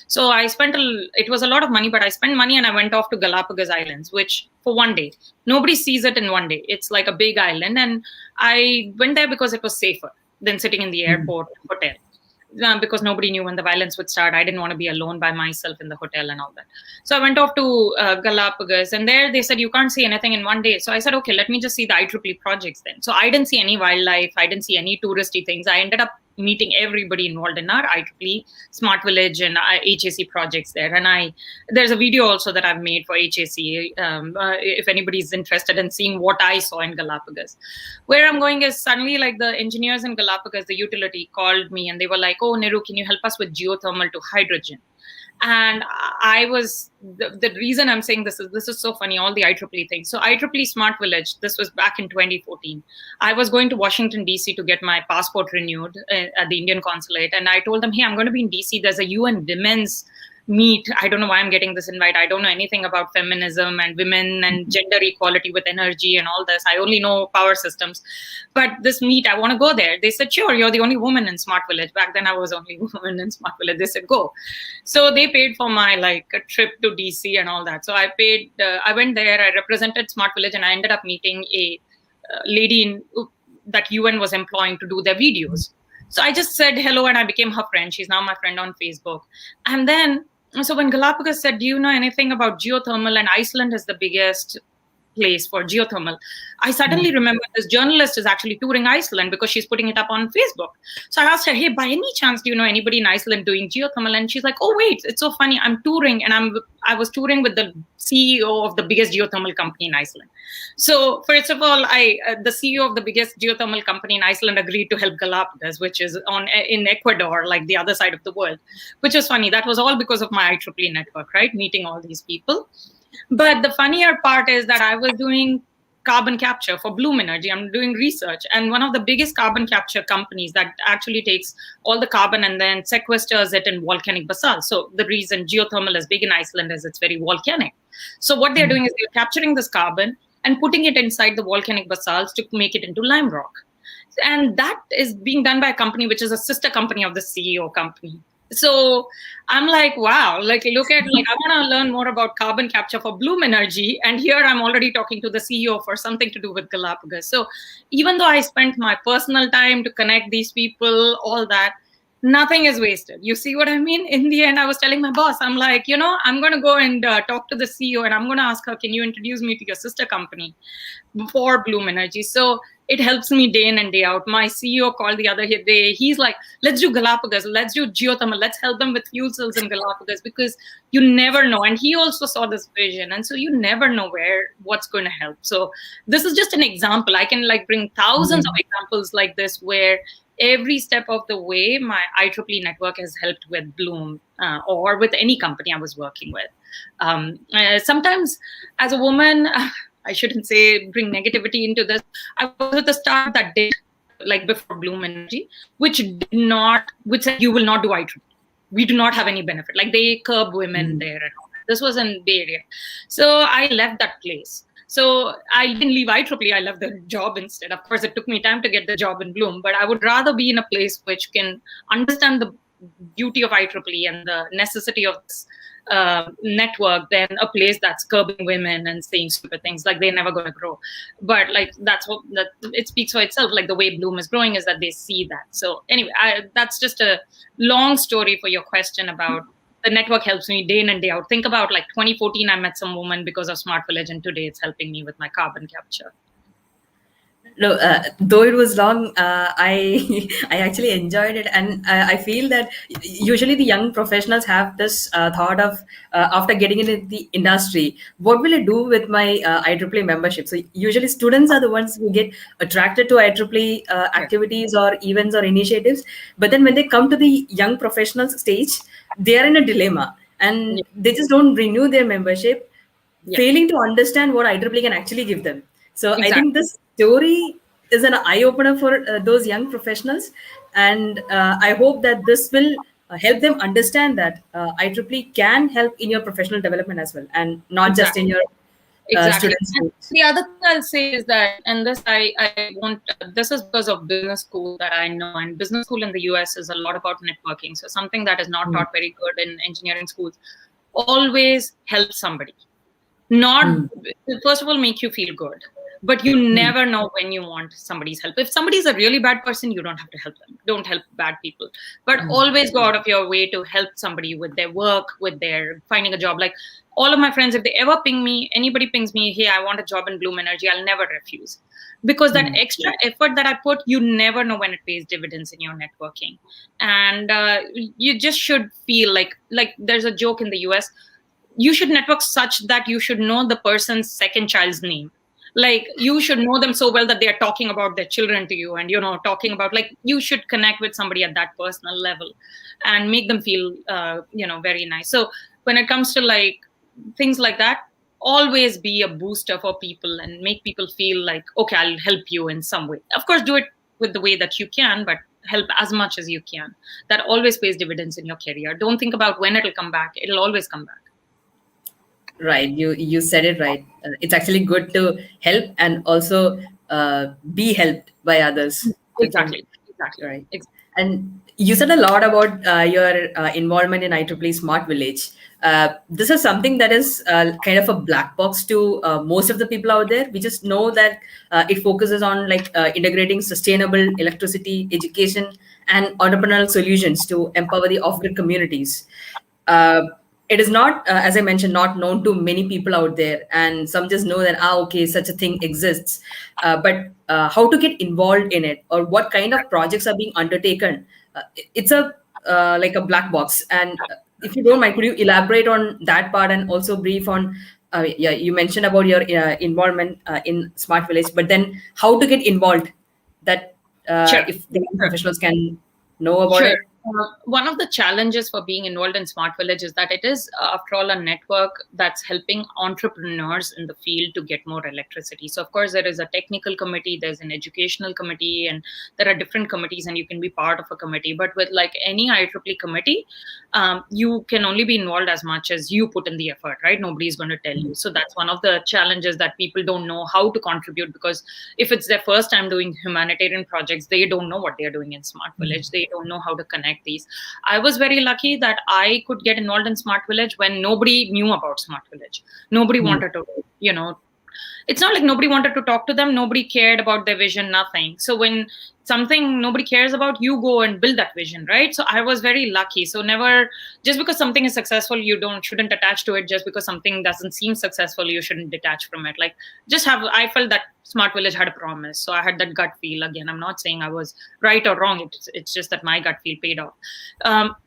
So it was a lot of money, but I spent money and I went off to Galapagos Islands, which for one day, nobody sees it in one day. It's like a big island. And I went there because it was safer than sitting in the airport hotel. Because nobody knew when the violence would start. I didn't want to be alone by myself in the hotel and all that. So I went off to Galapagos, and there they said, you can't see anything in one day. So I said, okay, let me just see the IEEE projects then. So I didn't see any wildlife. I didn't see any touristy things. I ended up meeting everybody involved in our IEEE Smart Village and HAC projects there. And there's a video also that I've made for HAC, if anybody's interested in seeing what I saw in Galapagos. Where I'm going is, suddenly, like, the engineers in Galapagos, the utility, called me and they were like, oh, Niru, can you help us with geothermal to hydrogen? And I was, the reason I'm saying this is so funny, all the IEEE things. So IEEE Smart Village, this was back in 2014. I was going to Washington, D.C. to get my passport renewed at the Indian consulate. And I told them, hey, I'm going to be in D.C. There's a UN Women's meet. I don't know why I'm getting this invite. I don't know anything about feminism and women and gender equality with energy and all this. I only know power systems. But this meet, I want to go there. They said, sure, you're the only woman in Smart Village. Back then, I was only woman in Smart Village. They said, go. So they paid for my a trip to DC and all that. So I went there, I represented Smart Village, and I ended up meeting a lady that UN was employing to do their videos. So I just said hello, and I became her friend. She's now my friend on Facebook. And then, so when Galapagos said, do you know anything about geothermal? And Iceland is the biggest place for geothermal. I suddenly remember this journalist is actually touring Iceland because she's putting it up on Facebook. So I asked her, hey, by any chance, do you know anybody in Iceland doing geothermal? And she's like, oh, wait, it's so funny. I'm touring, and I was touring with the CEO of the biggest geothermal company in Iceland. So first of all, the CEO of the biggest geothermal company in Iceland agreed to help Galapagos, which is in Ecuador, like the other side of the world, which was funny. That was all because of my IEEE network, right? Meeting all these people. But the funnier part is that I was doing carbon capture for Bloom Energy. I'm doing research, and one of the biggest carbon capture companies that actually takes all the carbon and then sequesters it in volcanic basalt. So the reason geothermal is big in Iceland is it's very volcanic. So what they're doing is they're capturing this carbon and putting it inside the volcanic basalts to make it into lime rock. And that is being done by a company which is a sister company of the CEO company. So I'm like, wow, like look at, like I want to learn more about carbon capture for Bloom Energy, and here I'm already talking to the CEO for something to do with Galapagos. So even though I spent my personal time to connect these people, all that, nothing is wasted. You see what I mean? In the end, I was telling my boss, I'm like, I'm going to go and talk to the CEO, and I'm going to ask her, can you introduce me to your sister company for Bloom Energy? So it helps me day in and day out. My CEO called the other day. He's like, let's do Galapagos. Let's do geothermal. Let's help them with fuel cells in Galapagos, because you never know. And he also saw this vision. And so you never know what's going to help. So this is just an example. I can bring thousands of examples like this where every step of the way, my IEEE network has helped with Bloom or with any company I was working with. Sometimes as a woman, I shouldn't say bring negativity into this. I was at the start that did, before Bloom Energy, which said you will not do IEEE. We do not have any benefit. They curb women there and all that. This was in Bay Area. So I left that place. So I didn't leave IEEE, I left the job instead. Of course, it took me time to get the job in Bloom, but I would rather be in a place which can understand the beauty of IEEE and the necessity of this network than a place that's curbing women and saying stupid things like they're never going to grow. But it speaks for itself. The way Bloom is growing is that they see that. So anyway, that's just a long story for your question about the network helps me day in and day out. Think about 2014, I met some woman because of Smart Village, and today it's helping me with my carbon capture. No, though it was long, I I actually enjoyed it, and I feel that usually the young professionals have this thought of after getting into the industry, what will I do with my IEEE membership? So usually students are the ones who get attracted to IEEE activities or events or initiatives, but then when they come to the young professionals stage, they are in a dilemma, and they just don't renew their membership, failing to understand what IEEE can actually give them. So exactly. I think this story is an eye-opener for those young professionals, and I hope that this will help them understand that IEEE can help in your professional development as well, and not just in your students. The other thing I'll say is that, and this I want, this is because of business school that I know, and business school in the US is a lot about networking. So something that is not taught very good in engineering schools. Always help somebody. Not first of all make you feel good, but you never know when you want somebody's help. If somebody's a really bad person, you don't have to help them. Don't help bad people, but always go out of your way to help somebody with their work, with their finding a job. All of my friends, if they ever ping me, anybody pings me, hey, I want a job in Bloom Energy, I'll never refuse, because that extra effort that I put, you never know when it pays dividends in your networking. And you just should feel like there's a joke in the US, you should network such that you should know the person's second child's name. You should know them so well that they are talking about their children to you, and talking about you should connect with somebody at that personal level and make them feel very nice. So when it comes to things like that, always be a booster for people and make people feel okay, I'll help you in some way. Of course, do it with the way that you can, but help as much as you can. That always pays dividends in your career. Don't think about when it'll come back. It'll always come back. Right, you said it right. It's actually good to help and also be helped by others. Exactly. Right. And you said a lot about your involvement in IEEE Smart Village. This is something that is kind of a black box to most of the people out there. We just know that it focuses on integrating sustainable electricity, education, and entrepreneurial solutions to empower the off-grid communities. It is not, as I mentioned, not known to many people out there, and some just know that okay, such a thing exists. But how to get involved in it, or what kind of projects are being undertaken, it's a a black box. And if you don't mind, could you elaborate on that part and also brief on? You mentioned about your involvement in Smart Village, but then how to get involved? That Sure. If the professionals can know about it. One of the challenges for being involved in Smart Village is that it is, after all, a network that's helping entrepreneurs in the field to get more electricity. So, of course, there is a technical committee, there's an educational committee, and there are different committees, and you can be part of a committee. But with like any IEEE committee, you can only be involved as much as you put in the effort, right? Nobody's going to tell you. So that's one of the challenges, that people don't know how to contribute, because if it's their first time doing humanitarian projects, they don't know what they're doing in Smart Village. They don't know how to connect these. I was very lucky that I could get involved in Smart Village when nobody knew about Smart Village. Nobody wanted to, it's not like nobody wanted to talk to them. Nobody cared about their vision, nothing. So when something nobody cares about, you go and build that vision, right? So I was very lucky. So never, just because something is successful, you shouldn't attach to it. Just because something doesn't seem successful, you shouldn't detach from it. Like, I felt that Smart Village had a promise. So I had that gut feel. Again, I'm not saying I was right or wrong. It's just that my gut feel paid off.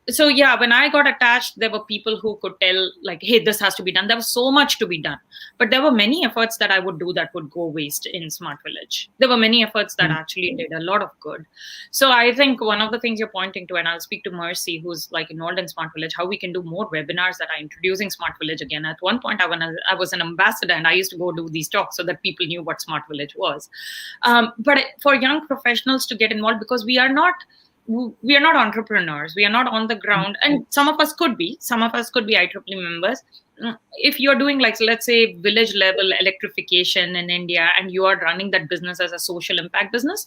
So yeah, when I got attached, there were people who could tell, like, hey, this has to be done. There was so much to be done. But there were many efforts that I would do that would go waste in Smart Village. There were many efforts that actually did a lot of good. So I think one of the things you're pointing to, and I'll speak to Mercy, who's like involved in Smart Village, how we can do more webinars that are introducing Smart Village again. At one point, I was an ambassador, and I used to go do these talks so that people knew what Smart Village was. But for young professionals to get involved, because we are not entrepreneurs, we are not on the ground, and some of us could be IEEE members. If you're doing, like, let's say, village level electrification in India, and you are running that business as a social impact business,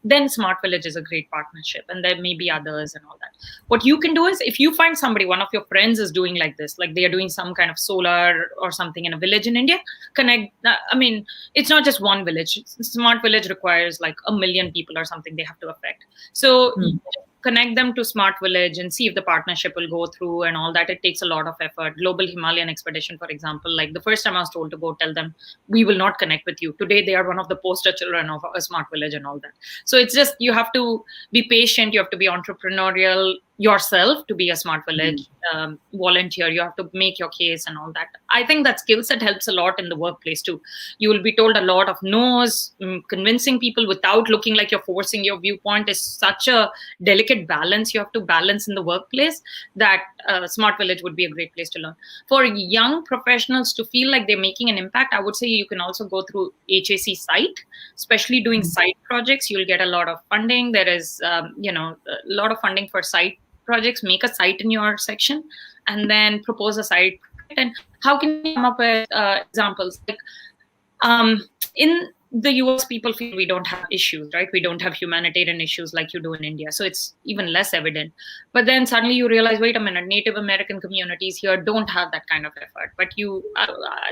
then Smart Village is a great partnership, and there may be others and all that. What you can do is, if you find somebody, one of your friends is doing like this, like they are doing some kind of solar or something in a village in India, connect. I mean, it's not just one village. Smart Village requires like 1 million people or something they have to affect. So connect them to Smart Village and see if the partnership will go through and all that. It takes a lot of effort. Global Himalayan Expedition, for example, like the first time I was told to go tell them, we will not connect with you. Today, they are one of the poster children of a Smart Village and all that. So it's just, you have to be patient. You have to be entrepreneurial yourself to be a Smart Village volunteer. You have to make your case and all that. I think that skill set helps a lot in the workplace too. You will be told a lot of no's. Convincing people without looking like you're forcing your viewpoint is such a delicate balance you have to balance in the workplace, that Smart Village would be a great place to learn. For young professionals to feel like they're making an impact, I would say you can also go through HAC site, especially doing site projects. You'll get a lot of funding. There is a lot of funding for site projects. Make a site in your section and then propose a site. And how can you come up with examples? Like, in the US, people feel we don't have issues, right? We don't have humanitarian issues like you do in India. So it's even less evident. But then suddenly you realize, wait a minute, Native American communities here don't have that kind of effort. But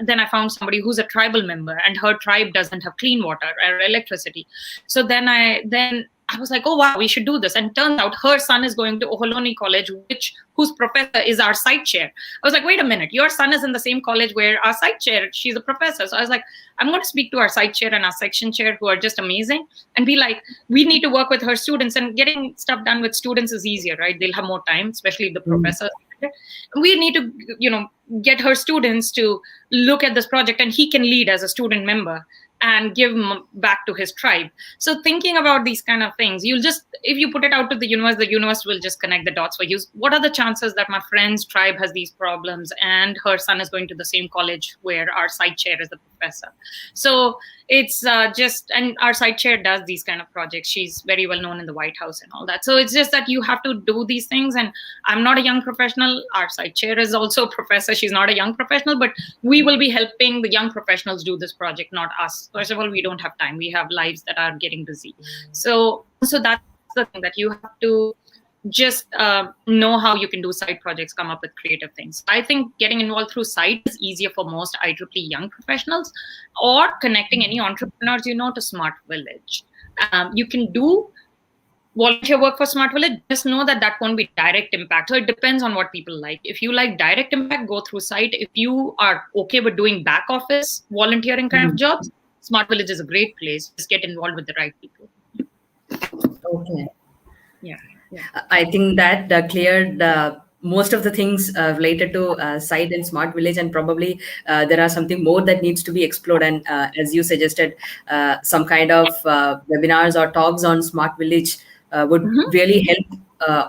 then I found somebody who's a tribal member, and her tribe doesn't have clean water or electricity. So then I was like, oh, wow, we should do this. And turns out her son is going to Oholoni College, whose professor is our site chair. I was like, wait a minute, your son is in the same college where our site chair, she's a professor. So I was like, I'm going to speak to our site chair and our section chair, who are just amazing, and be like, we need to work with her students. And getting stuff done with students is easier, right? They'll have more time, especially if the professors. We need to, get her students to look at this project, and he can lead as a student member and give back to his tribe. So thinking about these kind of things, if you put it out to the universe will just connect the dots for you. What are the chances that my friend's tribe has these problems and her son is going to the same college where our site chair is the professor? So it's and our site chair does these kind of projects. She's very well known in the White House and all that. So it's just that you have to do these things. And I'm not a young professional. Our site chair is also a professor. She's not a young professional, but we will be helping the young professionals do this project, not us. First of all, we don't have time. We have lives that are getting busy. So that's the thing, that you have to just know how you can do side projects, come up with creative things. I think getting involved through site is easier for most IEEE young professionals, or connecting any entrepreneurs to Smart Village. You can do volunteer work for Smart Village. Just know that won't be direct impact. So it depends on what people like. If you like direct impact, go through site. If you are okay with doing back office volunteering kind of jobs, Smart Village is a great place. Just get involved with the right people. Okay. Yeah. I think that cleared most of the things related to site and Smart Village, and probably there are something more that needs to be explored. And as you suggested, some kind of webinars or talks on Smart Village would really help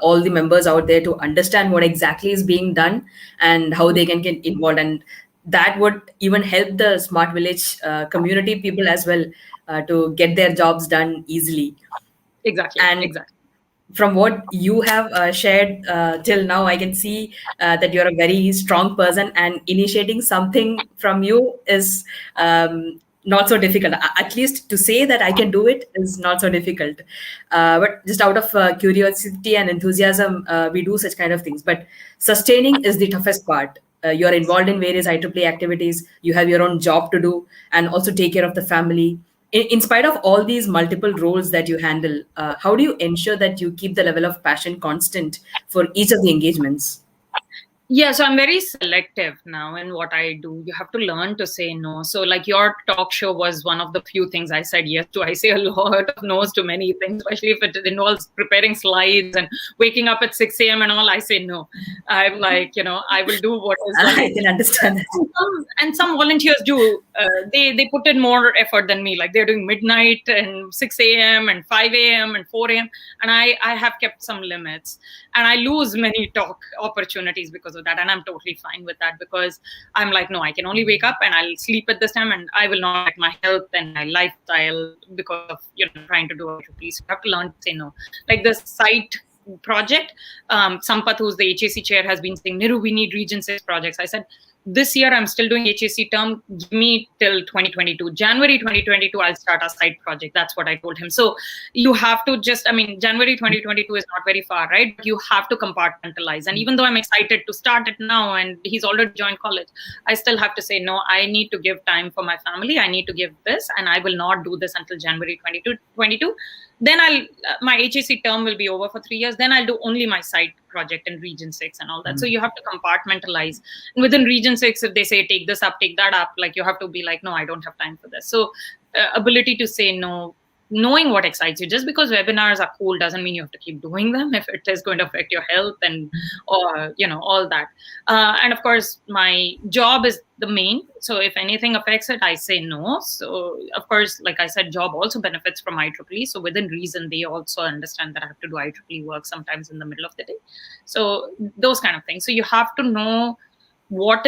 all the members out there to understand what exactly is being done and how they can get involved. And that would even help the smart village community people as well to get their jobs done easily. Exactly. And Exactly. from what you have shared till now, I can see that you're a very strong person, and initiating something from you is not so difficult. At least to say that I can do it is not so difficult. But just out of curiosity and enthusiasm, we do such kind of things. But sustaining is the toughest part. You're involved in various IEEE activities, you have your own job to do, and also take care of the family. In spite of all these multiple roles that you handle, how do you ensure that you keep the level of passion constant for each of the engagements? Yeah, so I'm very selective now in what I do. You have to learn to say no. So, like, your talk show was one of the few things I said yes to. I say a lot of no's to many things, especially if it involves preparing slides and waking up at 6 a.m. and all. I say no. I'm like, I will do what is like. I can understand that. And some volunteers do. They put in more effort than me. Like, they're doing midnight and 6 a.m. and 5 a.m. and 4 a.m. And I have kept some limits. And I lose many talk opportunities because of that. And I'm totally fine with that, because I'm like, no, I can only wake up and I'll sleep at this time, and I will not affect my health and my lifestyle because of trying to do it. Please, you have to learn to say no. Like this site project, Sampath, who's the HAC chair, has been saying, Niru, we need Region 6 projects. I said, this year I'm still doing HAC term. Give me till 2022. January 2022, I'll start a side project. That's what I told him. So you have to January 2022 is not very far, right? But you have to compartmentalize. And even though I'm excited to start it now and he's already joined college, I still have to say, no, I need to give time for my family. I need to give this, and I will not do this until January 2022. Then my HAC term will be over for 3 years. Then I'll do only my side project in Region 6 and all that. So you have to compartmentalize. And within Region 6, if they say, take this up, take that up, like, you have to be like, no, I don't have time for this. So ability to say no, knowing what excites you. Just because webinars are cool doesn't mean you have to keep doing them if it is going to affect your health and all that. And of course, my job is the main. So if anything affects it, I say no. So of course, like I said, job also benefits from IEEE. So within reason, they also understand that I have to do IEEE work sometimes in the middle of the day. So those kind of things. So you have to know what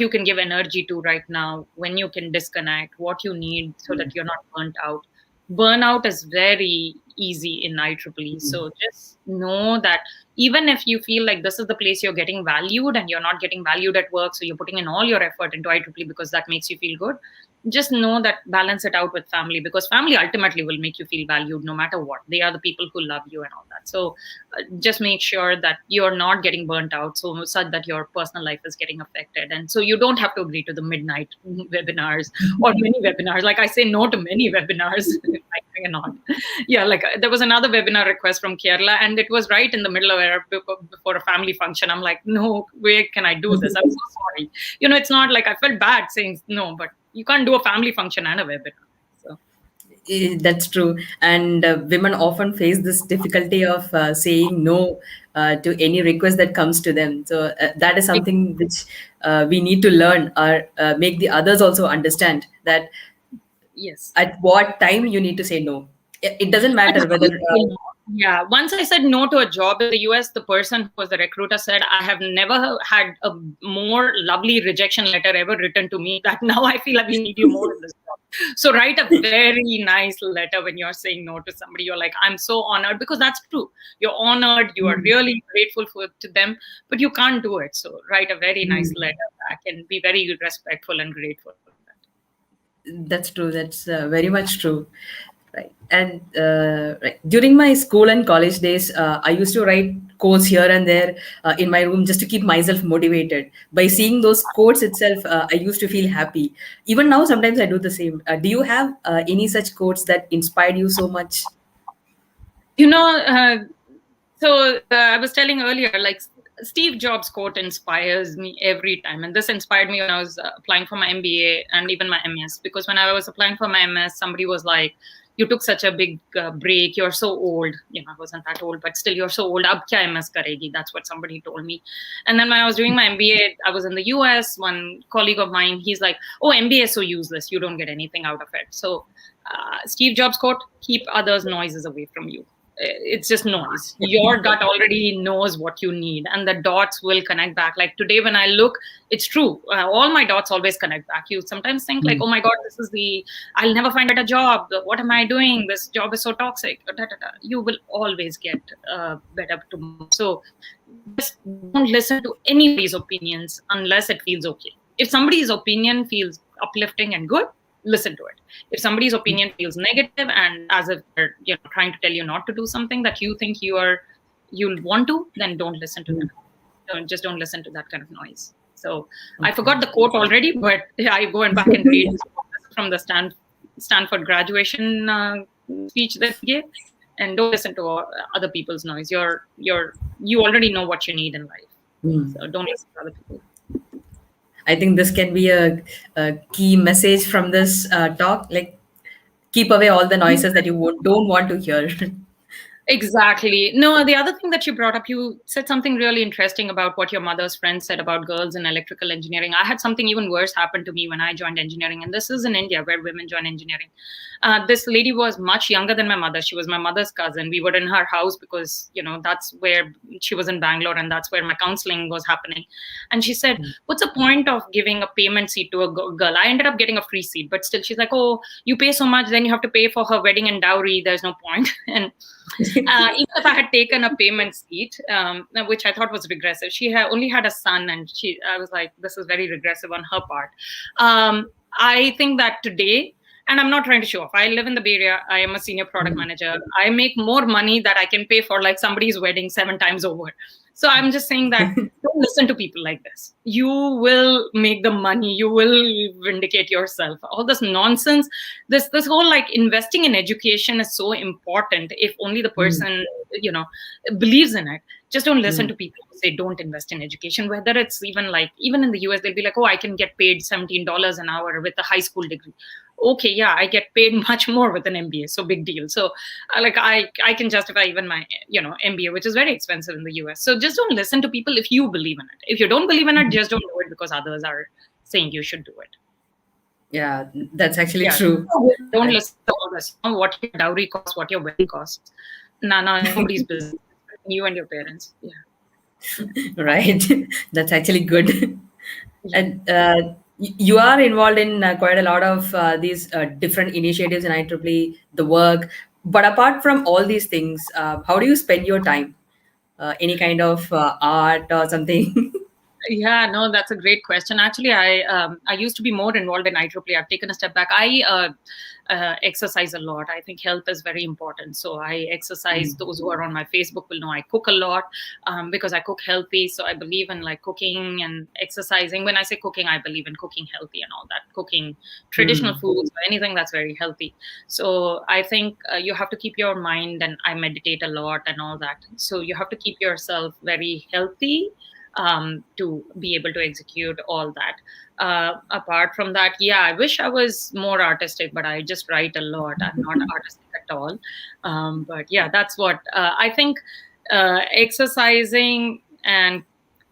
you can give energy to right now, when you can disconnect, what you need so that you're not burnt out. Burnout is very easy in IEEE. So just know that even if you feel like this is the place you're getting valued and you're not getting valued at work, so you're putting in all your effort into IEEE because that makes you feel good, just know that balance it out with family, because family ultimately will make you feel valued no matter what. They are the people who love you and all that. So just make sure that you're not getting burnt out so such that your personal life is getting affected. And so you don't have to agree to the midnight webinars or many webinars. Like, I say no to many webinars. I cannot. Yeah, like there was another webinar request from Kerala, and it was right in the middle of before a family function. I'm like, no, where can I do this? I'm so sorry. It's not like I felt bad saying no, but you can't do a family function and a webinar. So That's true. And women often face this difficulty of saying no to any request that comes to them. So that is something which we need to learn, or make the others also understand that yes. at what time you need to say no. It doesn't matter whether. Yeah. Once I said no to a job in the US, the person who was the recruiter said, I have never had a more lovely rejection letter ever written to me that now I feel like we need you more in this job. So write a very nice letter when you're saying no to somebody. You're like, I'm so honored, because that's true. You're honored. You are really grateful to them, but you can't do it. So write a very nice letter back and be very respectful and grateful for that. That's true. That's very much true. Right. And right. During my school and college days, I used to write quotes here and there in my room just to keep myself motivated. By seeing those quotes itself, I used to feel happy. Even now, sometimes I do the same. Do you have any such quotes that inspired you so much? So I was telling earlier, like, Steve Jobs' quote inspires me every time. And this inspired me when I was applying for my MBA and even my MS. Because when I was applying for my MS, somebody was like, you took such a big break. You're so old. I wasn't that old, but still, you're so old. Ab kya MS karegi? That's what somebody told me. And then when I was doing my MBA, I was in the US. One colleague of mine, he's like, oh, MBA is so useless. You don't get anything out of it. So Steve Jobs' quote, keep others' noises away from you. it's just noise. Your gut already knows what you need, and the dots will connect back. Like today when I look, it's true, all my dots always connect back. You sometimes think like, oh my god, this is the, I'll never find a better job, what am I doing, this job is so toxic, da, da, da. You will always get better tomorrow. So just don't listen to anybody's opinions unless it feels okay. If somebody's opinion feels uplifting and good, listen to it. If somebody's opinion feels negative and as if they're trying to tell you not to do something that you think you'll want to, then don't listen to them. Don't listen to that kind of noise. So I forgot the quote already, but I go and back and read from the Stanford graduation speech that he gave. And don't listen to other people's noise. You already know what you need in life. So don't listen to other people. I think this can be a key message from this talk. Like, keep away all the noises that you don't want to hear. Exactly. No, the other thing that you brought up, you said something really interesting about what your mother's friend said about girls in electrical engineering. I had something even worse happen to me when I joined engineering. And this is in India where women join engineering. This lady was much younger than my mother. She was my mother's cousin. We were in her house because, that's where she was in Bangalore and that's where my counseling was happening. And she said, what's the point of giving a payment seat to a girl? I ended up getting a free seat, but still she's like, oh, you pay so much, then you have to pay for her wedding and dowry. There's no point. And even if I had taken a payment seat, which I thought was regressive, she only had a son, and I was like, this is very regressive on her part. I think that today, and I'm not trying to show off, I live in the Bay Area. I am a senior product manager. I make more money that I can pay for like somebody's wedding 7 times over. So I'm just saying that don't listen to people like this. You will make the money. You will vindicate yourself. All this nonsense, this whole like investing in education is so important if only the person, believes in it. Just don't listen to people who say don't invest in education, whether it's even in the US, they'll be like, oh, I can get paid $17 an hour with a high school degree. Okay, yeah, I get paid much more with an MBA, so big deal. So I can justify even my MBA, which is very expensive in the US. So just don't listen to people if you believe in it. If you don't believe in it, just don't do it because others are saying you should do it. Yeah, that's actually true. Don't listen to all this. What your dowry costs, what your wedding costs. Nobody's business. You and your parents. Yeah. Right. That's actually good. And you are involved in quite a lot of these different initiatives in IEEE, the work. But apart from all these things, how do you spend your time? Any kind of art or something? Yeah, no, that's a great question. Actually, I used to be more involved in IEEE. I've taken a step back. I exercise a lot. I think health is very important. So I exercise. Those who are on my Facebook will know I cook a lot because I cook healthy. So I believe in like cooking and exercising. When I say cooking, I believe in cooking healthy and all that. Cooking traditional foods or anything that's very healthy. So I think you have to keep your mind, and I meditate a lot and all that. So you have to keep yourself very healthy to be able to execute all that. Apart from that, yeah, I wish I was more artistic, but I just write a lot. I'm not artistic at all. But yeah, that's what I think. Exercising and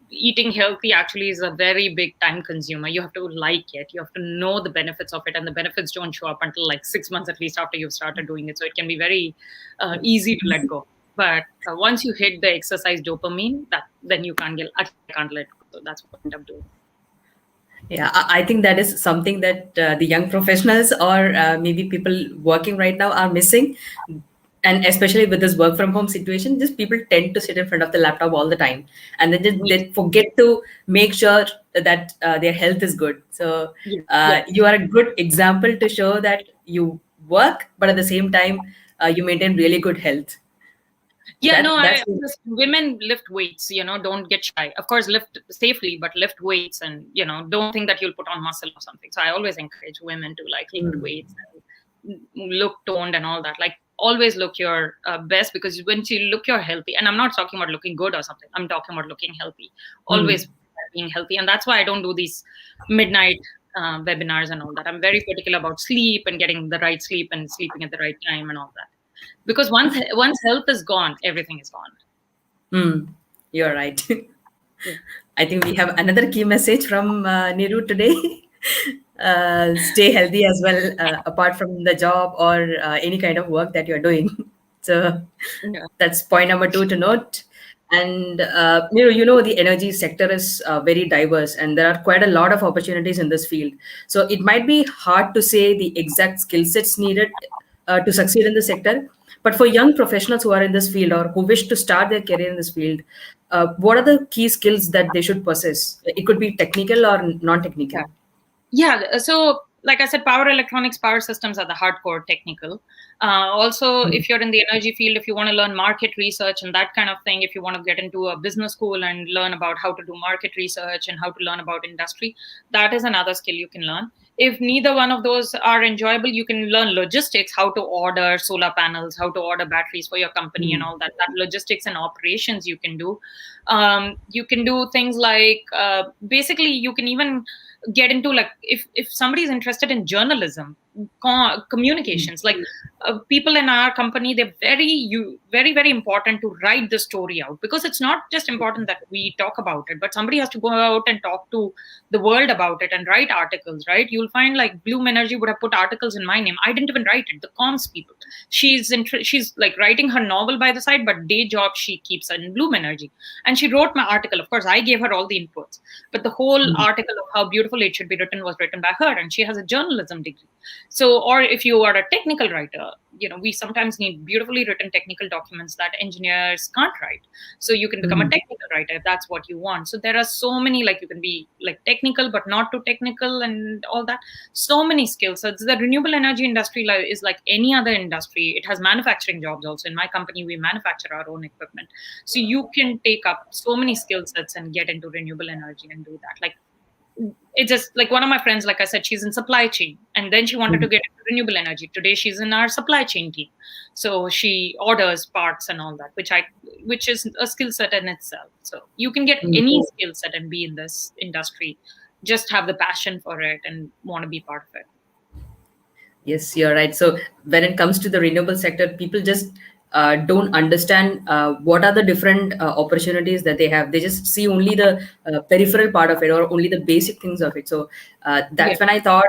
eating healthy actually is a very big time consumer. You have to like it. You have to know the benefits of it, and the benefits don't show up until like 6 months at least after you've started doing it. So it can be very easy to let go. But once you hit the exercise dopamine, then you can't let go. So that's what I end up doing. Yeah, I think that is something that the young professionals or maybe people working right now are missing. And especially with this work from home situation, just people tend to sit in front of the laptop all the time, and they forget to make sure that their health is good. So you are a good example to show that you work, but at the same time, you maintain really good health. Yeah, women lift weights, don't get shy. Of course, lift safely, but lift weights and, don't think that you'll put on muscle or something. So I always encourage women to like lift weights and look toned and all that. Like always look your best, because when you look you're healthy, and I'm not talking about looking good or something. I'm talking about looking healthy, always being healthy. And that's why I don't do these midnight webinars and all that. I'm very particular about sleep and getting the right sleep and sleeping at the right time and all that. Because once health is gone, everything is gone. You're right. I think we have another key message from Niru today. Stay healthy as well, apart from the job or any kind of work that you're doing. So Yeah. that's point number two to note. And the energy sector is very diverse, and there are quite a lot of opportunities in this field. So it might be hard to say the exact skill sets needed to succeed in the sector. But for young professionals who are in this field or who wish to start their career in this field, what are the key skills that they should possess? It could be technical or non-technical. Yeah. Yeah. So, like I said, power electronics, power systems are the hardcore technical. Also, if you're in the energy field, if you want to learn market research and that kind of thing, if you want to get into a business school and learn about how to do market research and how to learn about industry, that is another skill you can learn. If neither one of those are enjoyable, you can learn logistics, how to order solar panels, how to order batteries for your company, and all that. That logistics and operations you can do. You can do things like basically you can even get into, like, if somebody is interested in journalism, communications, like people in our company, they're very important to write the story out, because it's not just important that we talk about it, but somebody has to go out and talk to the world about it and write articles, right? You'll find like Bloom Energy would have put articles in my name. I didn't even write it. The comms people, she's like writing her novel by the side, but day job she keeps in Bloom Energy, and she wrote my article. Of course, I gave her all the inputs, but the whole article of how beautiful it should be written was written by her, and she has a journalism degree. So, or if you are a technical writer, we sometimes need beautifully written technical documents that engineers can't write. So you can become a technical writer if that's what you want. So there are so many, like, you can be like technical but not too technical and all that. So many skills. So the renewable energy industry is like any other industry. It has manufacturing jobs also. In my company, we manufacture our own equipment. So you can take up so many skill sets and get into renewable energy and do that. Like, it's just like one of my friends, like I said, she's in supply chain, and then she wanted to get into renewable energy. Today she's in our supply chain team, so she orders parts and all that, which is a skill set in itself. So you can get any skill set and be in this industry. Just have the passion for it and want to be part of it. Yes, you're right. So when it comes to the renewable sector, people just don't understand what are the different opportunities that they have. They just see only the peripheral part of it or only the basic things of it. So that's when I thought,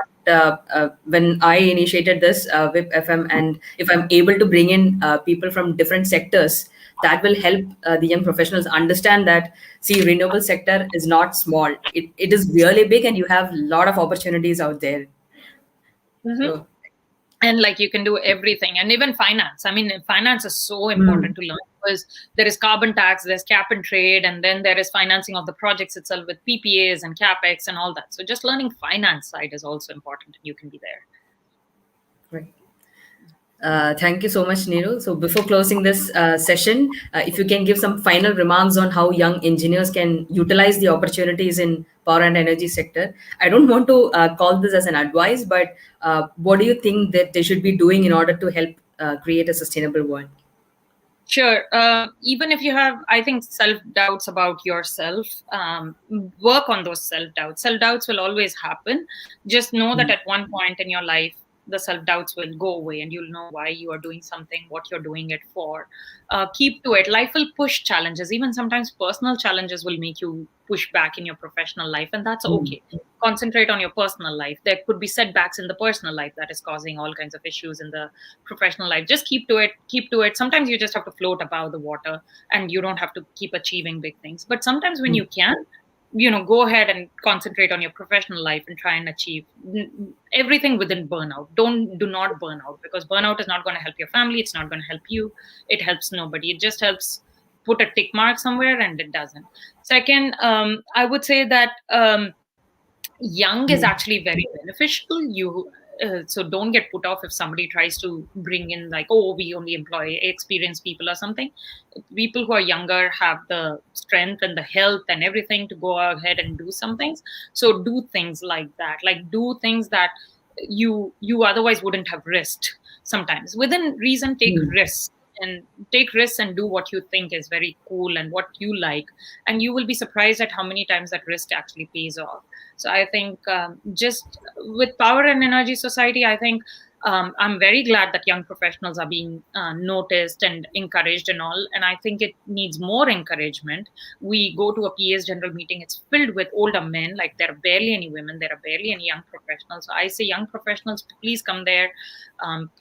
when I initiated this WIP FM, and if I'm able to bring in people from different sectors, that will help the young professionals understand that, see, renewable sector is not small. It is really big, and you have a lot of opportunities out there. So And like, you can do everything, and even finance. I mean, finance is so important to learn, because there is carbon tax, there's cap and trade, and then there is financing of the projects itself with PPAs and capex and all that. So just learning finance side is also important, and you can be there. Right. Thank you so much, Niru. So before closing this session, if you can give some final remarks on how young engineers can utilize the opportunities in power and energy sector. I don't want to call this as an advice, but what do you think that they should be doing in order to help create a sustainable world? Sure. Even if you have, I think, self-doubts about yourself, work on those self-doubts. Self-doubts will always happen. Just know that at one point in your life, the self-doubts will go away, and you'll know why you are doing something, what you're doing it for. Keep to it. Life will push challenges. Even sometimes personal challenges will make you push back in your professional life, and that's okay. Concentrate on your personal life. There could be setbacks in the personal life that is causing all kinds of issues in the professional life. Just keep to it. Keep to it. Sometimes you just have to float above the water, and you don't have to keep achieving big things. But sometimes when you can, go ahead and concentrate on your professional life and try and achieve everything within burnout. Do not burn out, because burnout is not going to help your family. It's not going to help you. It helps nobody. It just helps put a tick mark somewhere, and it doesn't. Second, I would say that young is actually very beneficial. So don't get put off if somebody tries to bring in, like, oh, we only employ experienced people or something. People who are younger have the strength and the health and everything to go ahead and do some things. So do things like that. Like, do things that you otherwise wouldn't have risked. Sometimes within reason, take risks. And take risks and do what you think is very cool and what you like. And you will be surprised at how many times that risk actually pays off. So I think just with power and energy society, I think I'm very glad that young professionals are being noticed and encouraged and all. And I think it needs more encouragement. We go to a PA's general meeting, it's filled with older men, like there are barely any women, there are barely any young professionals. So I say, young professionals, please come there.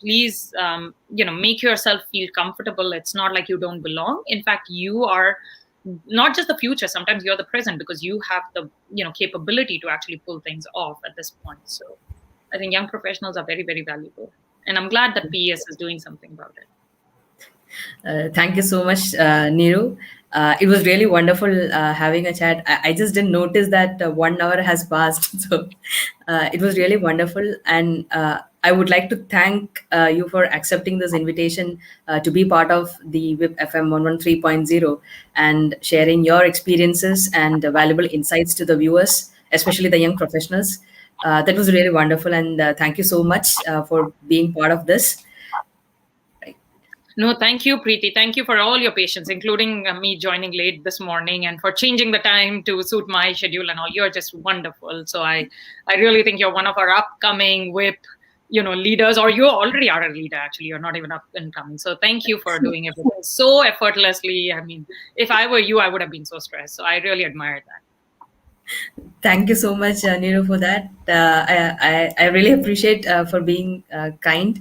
Please, make yourself feel comfortable. It's not like you don't belong. In fact, you are not just the future, sometimes you're the present, because you have the capability to actually pull things off at this point. So I think young professionals are very, very valuable, and I'm glad that PES is doing something about it. Thank you so much, Niru. It was really wonderful having a chat. I just didn't notice that 1 hour has passed. So it was really wonderful. And I would like to thank you for accepting this invitation to be part of the WIP FM 113.0 and sharing your experiences and valuable insights to the viewers, especially the young professionals. That was really wonderful. And thank you so much for being part of this. No, thank you, Preeti. Thank you for all your patience, including me joining late this morning, and for changing the time to suit my schedule and all. You're just wonderful. So I really think you're one of our upcoming WIP, leaders, or you already are a leader. Actually, you're not even up and coming. So thank you for doing everything so effortlessly. I mean, if I were you, I would have been so stressed. So I really admire that. Thank you so much, Niru, for that. I really appreciate for being kind.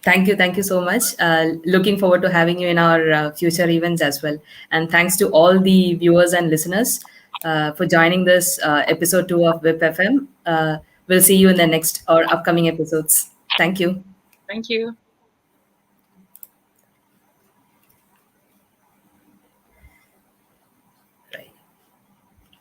Thank you so much. Looking forward to having you in our future events as well. And thanks to all the viewers and listeners for joining this episode 2 of WIP FM. We'll see you in the next or upcoming episodes. Thank you. Thank you.